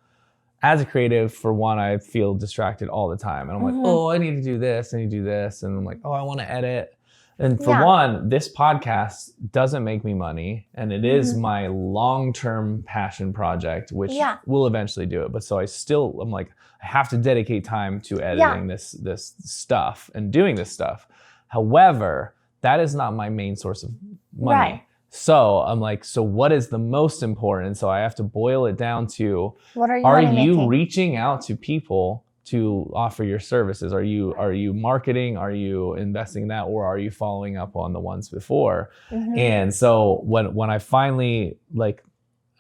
as a creative, for one, I feel distracted all the time. And I'm like, oh, I need to do this. I need to do this. And I'm like, oh, I want to edit. And for one, this podcast doesn't make me money. And it is my long-term passion project, which will eventually do it. But so I'm like, I have to dedicate time to editing this stuff and doing this stuff. However, that is not my main source of money. Right. So I'm like, so what is the most important? So I have to boil it down to, are you reaching out to people to offer your services? Are you marketing? Are you investing in that? Or are you following up on the ones before? And so when I finally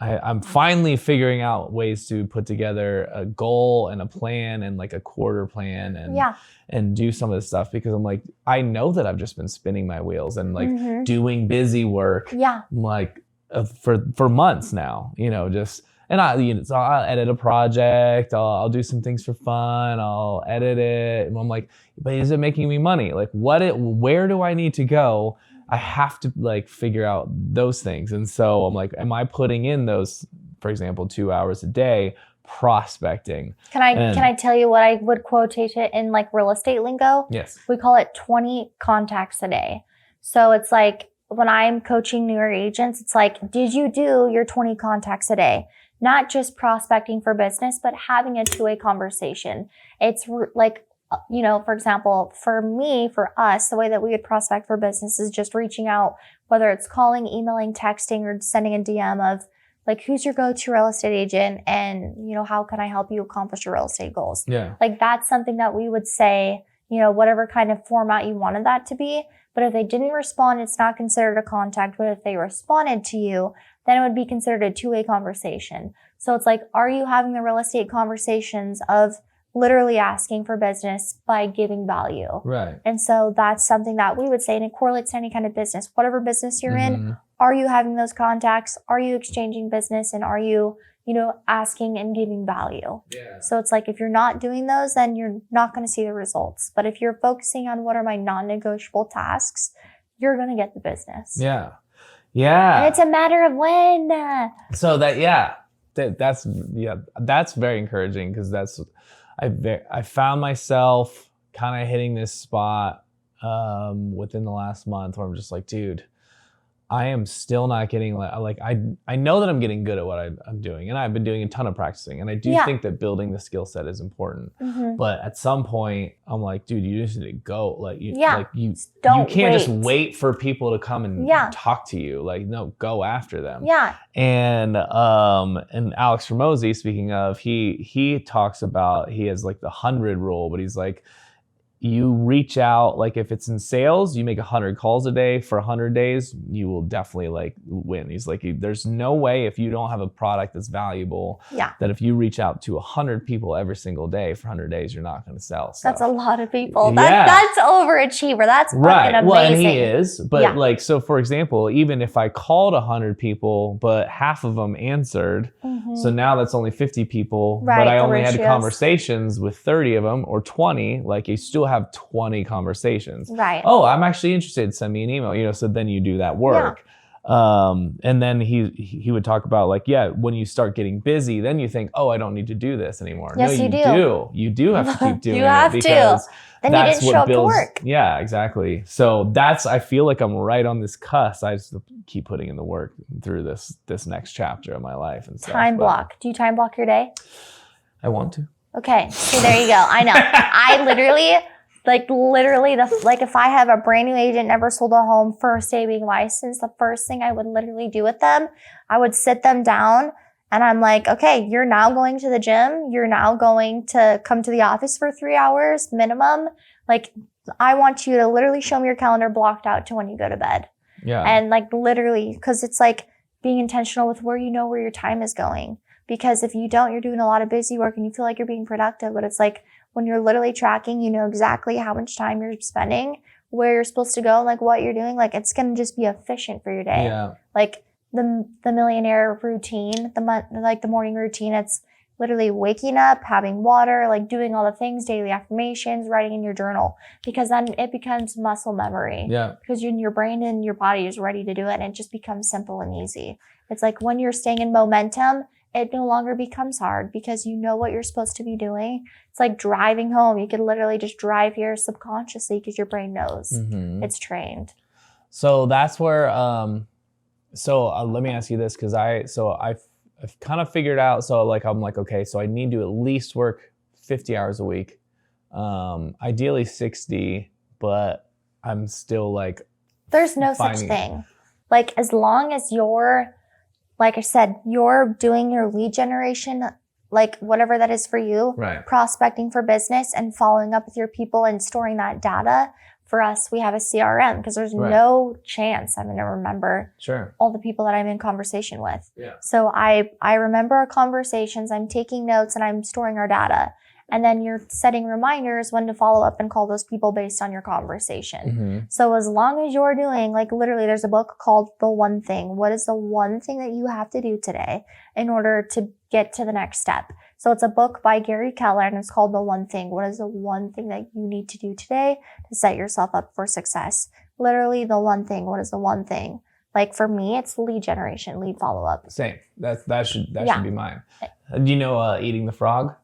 I'm finally figuring out ways to put together a goal and a plan and like a quarter plan and do some of this stuff, because I'm like, I know that I've just been spinning my wheels and like doing busy work like for months now, just, and so I'll edit a project, I'll do some things for fun, I'll edit it. And I'm like, but is it making me money? Like where do I need to go? I have to like figure out those things. And so I'm like, am I putting in those, for example, 2 hours a day prospecting? Can I tell you what I would quotate it in like real estate lingo? Yes. We call it 20 contacts a day. So it's like when I'm coaching newer agents, it's like, did you do your 20 contacts a day? Not just prospecting for business, but having a two-way conversation. It's like, for example, for us, the way that we would prospect for business is just reaching out, whether it's calling, emailing, texting, or sending a DM of like, who's your go-to real estate agent? And, how can I help you accomplish your real estate goals? Yeah. Like that's something that we would say, whatever kind of format you wanted that to be. But if they didn't respond, it's not considered a contact. But if they responded to you, then it would be considered a two-way conversation. So it's like, are you having the real estate conversations of literally asking for business by giving value? Right. And so that's something that we would say, and it correlates to any kind of business. Whatever business you're in, are you having those contacts? Are you exchanging business? And are you, asking and giving value? Yeah. So it's like, if you're not doing those, then you're not going to see the results. But if you're focusing on what are my non-negotiable tasks, you're going to get the business. Yeah. Yeah. And it's a matter of when. So that's very encouraging, because I found myself kind of hitting this spot within the last month where I'm just like, dude, I am still not getting I know that I'm getting good at what I'm doing, and I've been doing a ton of practicing, and I do think that building the skill set is important. But at some point, I'm like, dude, you just need to go. You can't just wait for people to come and talk to you. Like, no, go after them. Yeah. And Alex Ramosi, speaking of, he talks about, he has like the 100 rule, but he's like, you reach out, like if it's in sales, you make 100 calls a day for 100 days, you will definitely like win. He's like, there's no way, if you don't have a product that's valuable, that if you reach out to 100 people every single day for 100 days, you're not going to sell stuff. That's a lot of people. That's overachiever. That's fucking amazing. Well, and he is. But so for example, even if I called 100 people, but half of them answered, so now that's only 50 people, but I only had conversations with 30 of them or 20, like you still have 20 conversations. Right. Oh, I'm actually interested. Send me an email. So then you do that work. And then he would talk about like, when you start getting busy, then you think, oh, I don't need to do this anymore. Yes, no, you do. You do have to keep doing you have it, because then that's you didn't what show builds. up to work. Yeah, exactly. So I feel like I'm right on this cusp. I just keep putting in the work through this next chapter of my life and stuff. Time block. Do you time block your day? I want to. Okay. So there you go. I know. I literally, if I have a brand new agent, never sold a home, first day being licensed, the first thing I would literally do with them, I would sit them down and I'm like, okay, you're now going to the gym. You're now going to come to the office for 3 hours minimum. Like, I want you to literally show me your calendar blocked out to when you go to bed. Yeah. And like literally, because it's like being intentional with where your time is going. Because if you don't, you're doing a lot of busy work and you feel like you're being productive, but it's like, when you're literally tracking, you know exactly how much time you're spending, where you're supposed to go, like what you're doing. Like it's going to just be efficient for your day. Yeah. Like the millionaire routine, the morning routine, it's literally waking up, having water, like doing all the things, daily affirmations, writing in your journal, because then it becomes muscle memory. Yeah. Because your brain and your body is ready to do it, and it just becomes simple and easy. It's like when you're staying in momentum, it no longer becomes hard because you know what you're supposed to be doing. It's like driving home. You could literally just drive here subconsciously because your brain knows. It's trained. So that's where, let me ask you this, because I've kind of figured out, I'm like, okay, so I need to at least work 50 hours a week, ideally 60, but I'm still like, there's no such thing. Like as long as you're, like I said, you're doing your lead generation, like whatever that is for you, right, prospecting for business and following up with your people and storing that data for us, we have a CRM because there's no chance I'm going to remember all the people that I'm in conversation with. Yeah. So I remember our conversations, I'm taking notes, and I'm storing our data. And then you're setting reminders when to follow up and call those people based on your conversation. So as long as you're doing, like literally there's a book called The One Thing. What is the one thing that you have to do today in order to get to the next step? So it's a book by Gary Keller and it's called The One Thing. What is the one thing that you need to do today to set yourself up for success? Literally the one thing. What is the one thing? Like for me, it's lead generation, lead follow-up. Same. That should be mine. Do you know Eating the Frog?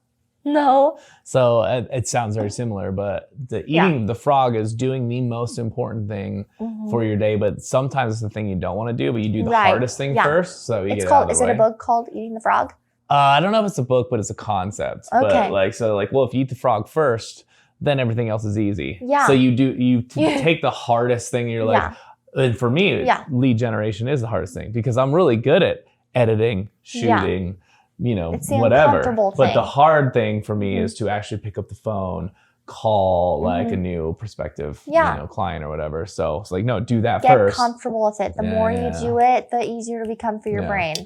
No. So it sounds very similar, but the eating the frog is doing the most important thing for your day. But sometimes it's the thing you don't want to do, but you do the hardest thing first. So you get out of the way. Is it a book called Eating the Frog? I don't know if it's a book, but it's a concept. Okay. But well, if you eat the frog first, then everything else is easy. Yeah. So you take the hardest thing. And you're like, and for me, lead generation is the hardest thing because I'm really good at editing, shooting. It's the whatever. uncomfortable But thing. the hard thing for me is to actually pick up the phone, call like a new prospective client or whatever. So it's like, no, do that first. Get comfortable with it. The more you do it, the easier to become for your brain.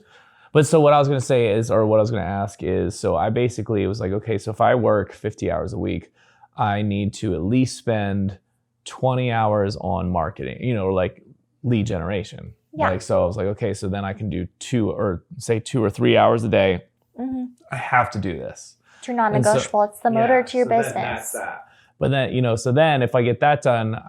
But so what I was going to say is, or what I was going to ask is, so I basically was like, okay, so if I work 50 hours a week, I need to at least spend 20 hours on marketing, like lead generation. Yeah. So I was like, okay, so then I can do 2 or 3 hours a day. I have to do this. It's your non-negotiable. It's the motor to your business. That's that. But then, so then if I get that done,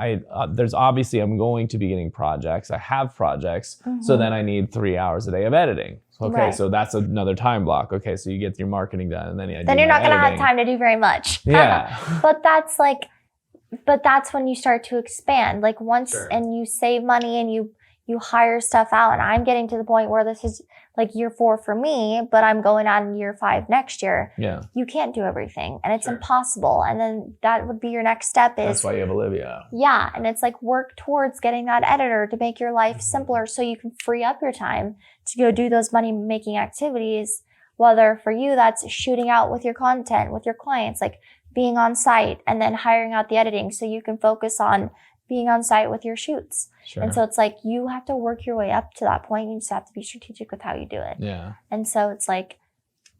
there's obviously, I'm going to be getting projects. I have projects. So then I need 3 hours a day of editing. Okay, so that's another time block. Okay, so you get your marketing done and then you're not going to have time to do very much. Yeah. But that's when you start to expand. Like once, and you save money and you hire stuff out, and I'm getting to the point where this is like year 4 for me, but I'm going on year 5 next year. Yeah. You can't do everything and it's impossible. And then that would be your next step is. That's why you have Olivia. Yeah. And it's like work towards getting that editor to make your life simpler so you can free up your time to go do those money making activities. Whether for you, that's shooting out with your content, with your clients, like being on site and then hiring out the editing so you can focus on being on site with your shoots. And so it's like you have to work your way up to that point. You just have to be strategic with how you do it. Yeah. And so it's like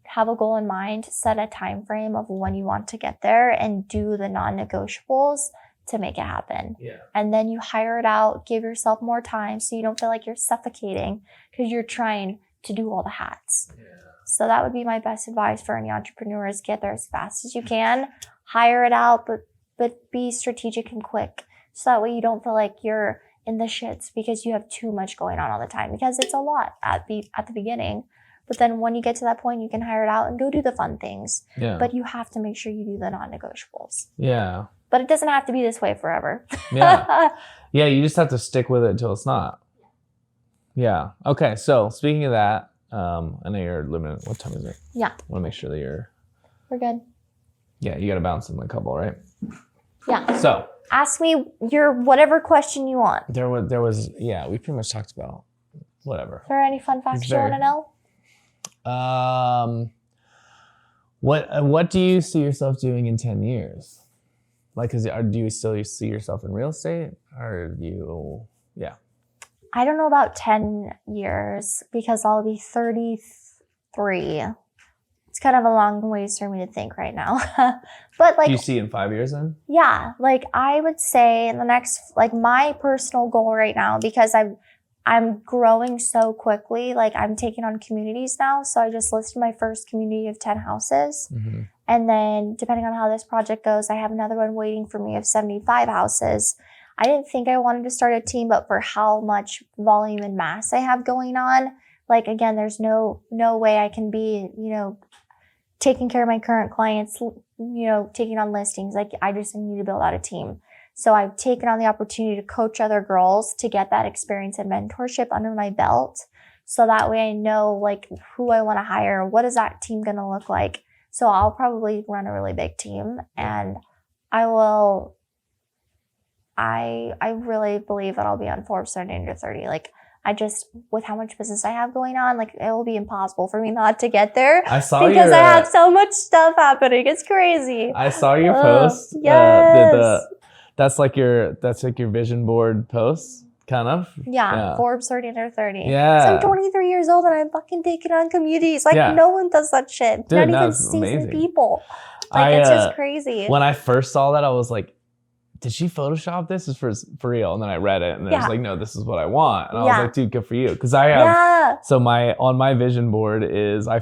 have a goal in mind, set a time frame of when you want to get there and do the non-negotiables to make it happen. Yeah. And then you hire it out, give yourself more time so you don't feel like you're suffocating because you're trying to do all the hats. Yeah. So that would be my best advice for any entrepreneurs. Get there as fast as you can, hire it out, but be strategic and quick. So that way you don't feel like you're in the shits because you have too much going on all the time, because it's a lot at the beginning. But then when you get to that point, you can hire it out and go do the fun things. Yeah. But you have to make sure you do the non-negotiables. Yeah. But it doesn't have to be this way forever. Yeah. Yeah, you just have to stick with it until it's not. Yeah. Okay, so speaking of that, I know you're limited. What time is it? Yeah. I want to make sure that we're good. Yeah, you got to bounce in a couple, right? Yeah. So ask me your whatever question you want. There was we pretty much talked about whatever. Is there any fun facts you want to know? What do you see yourself doing in 10 years? Like, do you still see yourself in real estate, or do you? Yeah. I don't know about 10 years because I'll be 33. It's kind of a long ways for me to think right now. But like, do you see in 5 years then? Yeah, like I would say in the next, like my personal goal right now, because I'm growing so quickly, like I'm taking on communities now. So I just listed my first community of 10 houses. Mm-hmm. And then depending on how this project goes, I have another one waiting for me of 75 houses. I didn't think I wanted to start a team, but for how much volume and mass I have going on, like again, there's no way I can be, taking care of my current clients, taking on listings. Like I just need to build out a team. So I've taken on the opportunity to coach other girls to get that experience and mentorship under my belt. So that way I know like who I want to hire. What is that team going to look like? So I'll probably run a really big team, and I really believe that I'll be on Forbes starting under 30. Like with how much business I have going on, like it will be impossible for me not to get there. I saw because I have so much stuff happening. It's crazy. I saw your post. Yes. That's like your vision board posts, kind of. Yeah. Forbes 30 under 30. Yeah. So I'm 23 years old and I'm fucking taking on communities. Like no one does that shit. Dude, Not even seasoned people. Like it's just crazy. When I first saw that, I was like, did she Photoshop this? Is for real? And then I read it and I was like, no, this is what I want. And I was like, dude, good for you. Because I have, so on my vision board is, I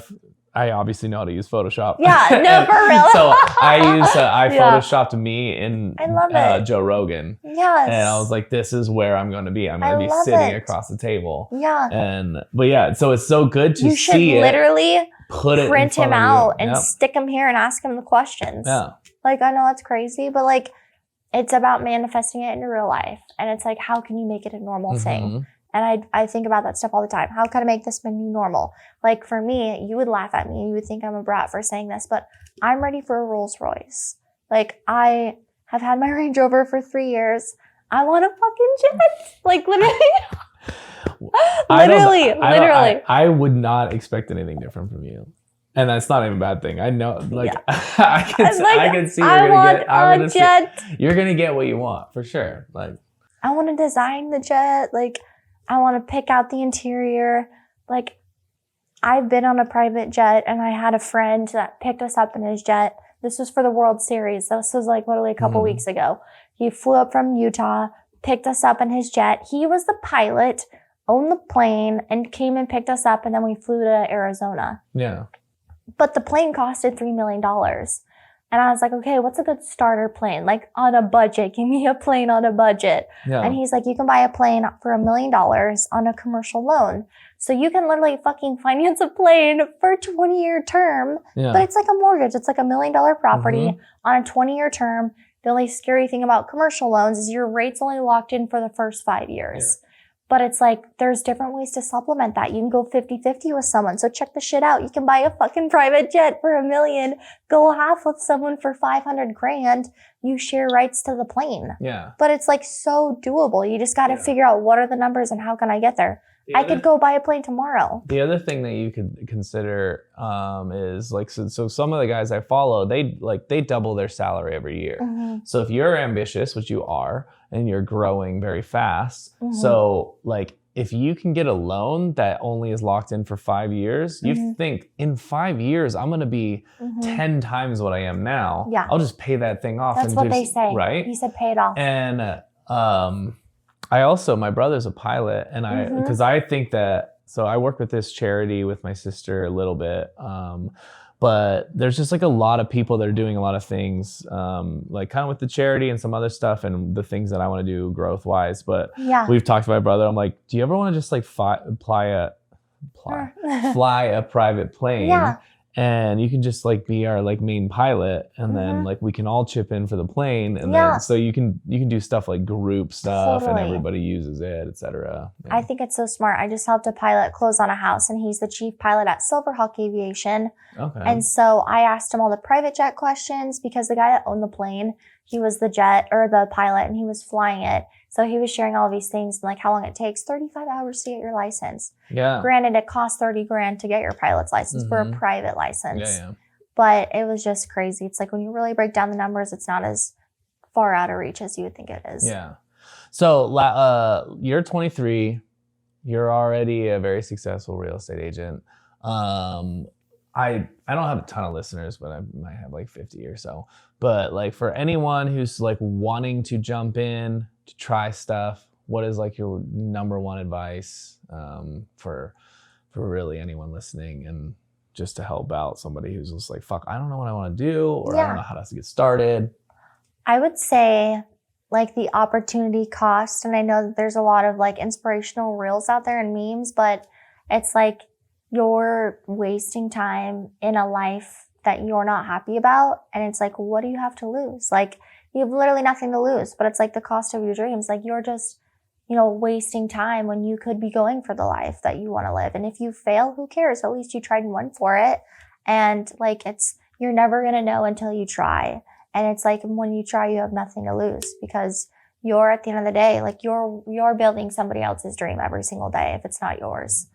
obviously know how to use Photoshop. Yeah, no, for real. So I Photoshopped me in Joe Rogan. Yes. And I was like, this is where I'm going to be. I'm going to be sitting across the table. Yeah. But yeah, so it's so good to see it. You should literally print him out and Yep. stick him here and ask him the questions. Yeah. Like, I know that's crazy, but like, it's about manifesting it into real life. And it's like, how can you make it a normal thing? And I think about that stuff all the time. How can I make this my new normal? Like for me, you would laugh at me. You would think I'm a brat for saying this, but I'm ready for a Rolls Royce. Like I have had my Range Rover for 3 years. I want a fucking jet. Like literally. literally. I would not expect anything different from you. And that's not even a bad thing. I know, like, I can see you're gonna get what you want for sure. Like, I want to design the jet. Like, I want to pick out the interior. Like, I've been on a private jet, and I had a friend that picked us up in his jet. This was for the World Series. This was like literally a couple weeks ago. He flew up from Utah, picked us up in his jet. He was the pilot, owned the plane, and came and picked us up, and then we flew to Arizona. Yeah. But the plane costed $3 million. And I was like, okay, what's a good starter plane? Like on a budget, give me a plane on a budget. Yeah. And he's like, you can buy a plane for $1 million on a commercial loan. So you can literally fucking finance a plane for a 20-year term. Yeah. But it's like a mortgage. It's like $1 million property on a 20-year term. The only scary thing about commercial loans is your rate's only locked in for the first 5 years. Yeah. But it's like, there's different ways to supplement that. You can go 50-50 with someone. So check the shit out. You can buy a fucking private jet for $1 million, go half with someone for $500,000. You share rights to the plane. Yeah. But it's like so doable. You just got to figure out what are the numbers and how can I get there. I could go buy a plane tomorrow. The other thing that you could consider is like, so some of the guys I follow, they double their salary every year. So if you're ambitious, which you are, and you're growing very fast, so like if you can get a loan that only is locked in for 5 years, you think in 5 years, I'm going to be 10 times what I am now. Yeah. I'll just pay that thing off. That's what they say. Right? He said pay it off. And I also, my brother's a pilot, and because I think that, so I work with this charity with my sister a little bit, but there's just like a lot of people that are doing a lot of things, like kind of with the charity and some other stuff and the things that I want to do growth wise. But we've talked to my brother. I'm like, do you ever want to just like fly a private plane? Yeah. And you can just like be our like main pilot, and then like we can all chip in for the plane, and then so you can do stuff like group stuff, and everybody uses it, etc. Yeah. I think it's so smart. I just helped a pilot close on a house, and he's the chief pilot at Silverhawk Aviation. Okay. And so I asked him all the private jet questions because the guy that owned the plane, he was the pilot, and he was flying it. So he was sharing all of these things, and like how long it takes, 35 hours to get your license. Yeah. Granted, it costs $30,000 to get your pilot's license for a private license. Yeah. But it was just crazy. It's like when you really break down the numbers, it's not as far out of reach as you would think it is. Yeah. So you're 23. You're already a very successful real estate agent. I don't have a ton of listeners, but I might have like 50 or so. But like for anyone who's like wanting to jump in to try stuff, what is like your number one advice for really anyone listening, and just to help out somebody who's just like, fuck, I don't know what I want to do, or I don't know how to get started? I would say like the opportunity cost, and I know that there's a lot of like inspirational reels out there and memes, but it's like you're wasting time in a life that you're not happy about. And it's like, what do you have to lose? Like you have literally nothing to lose, but it's like the cost of your dreams. Like you're just, wasting time when you could be going for the life that you want to live. And if you fail, who cares? At least you tried and went for it. And like, you're never going to know until you try. And it's like, when you try, you have nothing to lose, because you're, at the end of the day, like you're building somebody else's dream every single day if it's not yours.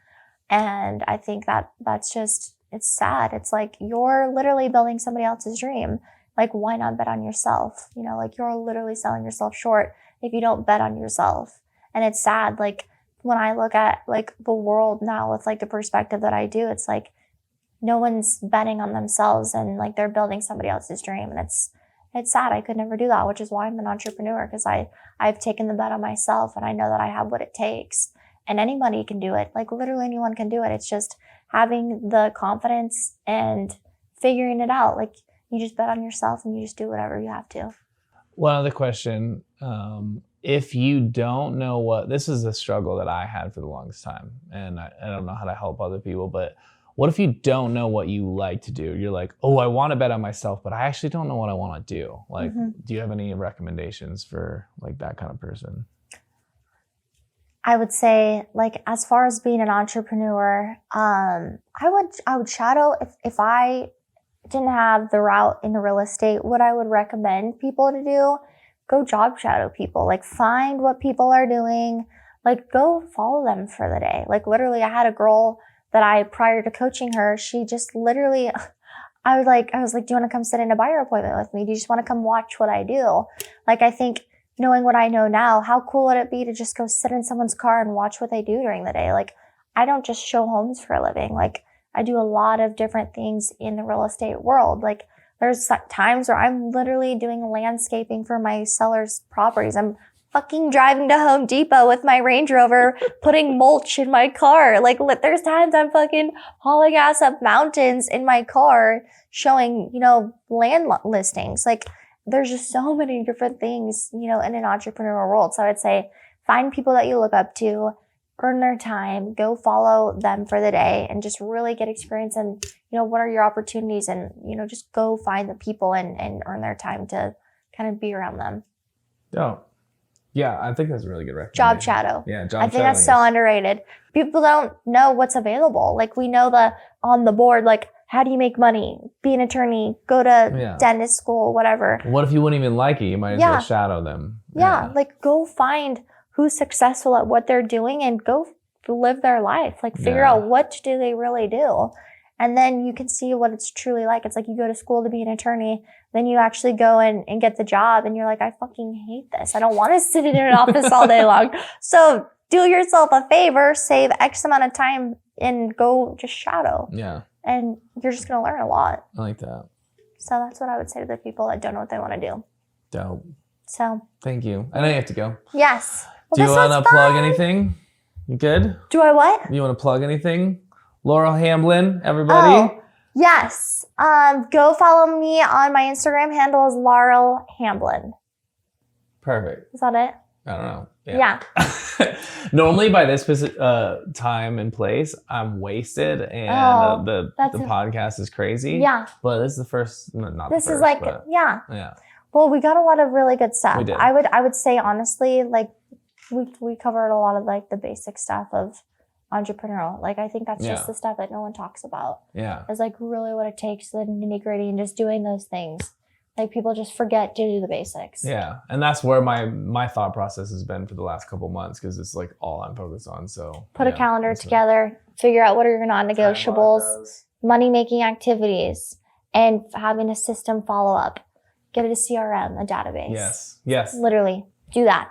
And I think that's just, it's sad. It's like you're literally building somebody else's dream. like, why not bet on yourself? You know, like, you're literally selling yourself short if you don't bet on yourself. And it's sad. Like, when I look at like the world now with like the perspective that I do, it's like no one's betting on themselves and like they're building somebody else's dream. And it's sad. I could never do that, which is why I'm an entrepreneur, because I've taken the bet on myself and I know that I have what it takes. And anybody can do it. Like, literally anyone can do it. It's just having the confidence and figuring it out. Like, you just bet on yourself and you just do whatever you have to. One other question. If you don't know what, this is a struggle that I had for the longest time, and I don't know how to help other people, but what if you don't know what you like to do? You're like, oh, I want to bet on myself, but I actually don't know what I want to do. Like, do you have any recommendations for like that kind of person? I would say, like, as far as being an entrepreneur, I would shadow if I didn't have the route into real estate. What I would recommend people to do, go job shadow people. Like, find what people are doing. Like, go follow them for the day. Like, literally, I had a girl that prior to coaching her, she just literally, I was like, do you want to come sit in a buyer appointment with me? Do you just want to come watch what I do? Like, I think knowing what I know now, how cool would it be to just go sit in someone's car and watch what they do during the day? Like, I don't just show homes for a living. Like, I do a lot of different things in the real estate world. Like, there's times where I'm literally doing landscaping for my sellers' properties. I'm fucking driving to Home Depot with my Range Rover, putting mulch in my car. Like, there's times I'm fucking hauling ass up mountains in my car, showing, you know, land listings. Like, there's just so many different things, you know, in an entrepreneurial world. So I would say find people that you look up to, earn their time, go follow them for the day, and just really get experience and, you know, what are your opportunities, and, you know, just go find the people and earn their time to kind of be around them. Oh, yeah, I think that's a really good recommendation. Job shadow. Yeah, job I think that's so underrated. People don't know what's available. Like, we know on the board, like, how do you make money? Be an attorney, go to dentist school, whatever. What if you wouldn't even like it? You might as well shadow them. Yeah, like, go find who's successful at what they're doing and go live their life. Like, figure out what do they really do. And then you can see what it's truly like. It's like you go to school to be an attorney, then you actually go and get the job, and you're like, I fucking hate this. I don't want to sit in an office all day long. So do yourself a favor, save X amount of time, and go just shadow. Yeah. And you're just going to learn a lot. I like that. So that's what I would say to the people that don't know what they want to do. Dope. So. Thank you. I know you have to go. Yes. Well, do you want to plug anything? You good? Do I what? You want to plug anything? Laurel Hamblin, everybody? Oh, yes. Go follow me on my Instagram handle is Laurel Hamblin. Perfect. Is that it? I don't know. Yeah. Normally by this time and place, I'm wasted and the podcast is crazy. Yeah. But this is the first, not this the first, is like, but, yeah. Yeah. Well, we got a lot of really good stuff. We did. I would say, honestly, like, we covered a lot of like the basic stuff of entrepreneurial. Like, I think that's just the stuff that no one talks about. Yeah. Is like really what it takes, the nitty gritty, and just doing those things. Like, people just forget to do the basics. Yeah. And that's where my thought process has been for the last couple months, because it's like all I'm focused on. So put a calendar together, figure out what are your non-negotiables, money-making activities, and having a system follow up. Get it a CRM, a database. Yes. Yes. Literally. Do that.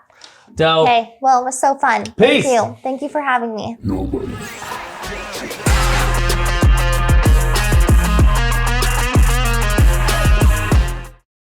Dope. Okay. Well, it was so fun. Peace. Thank you. Thank you for having me. Nobody.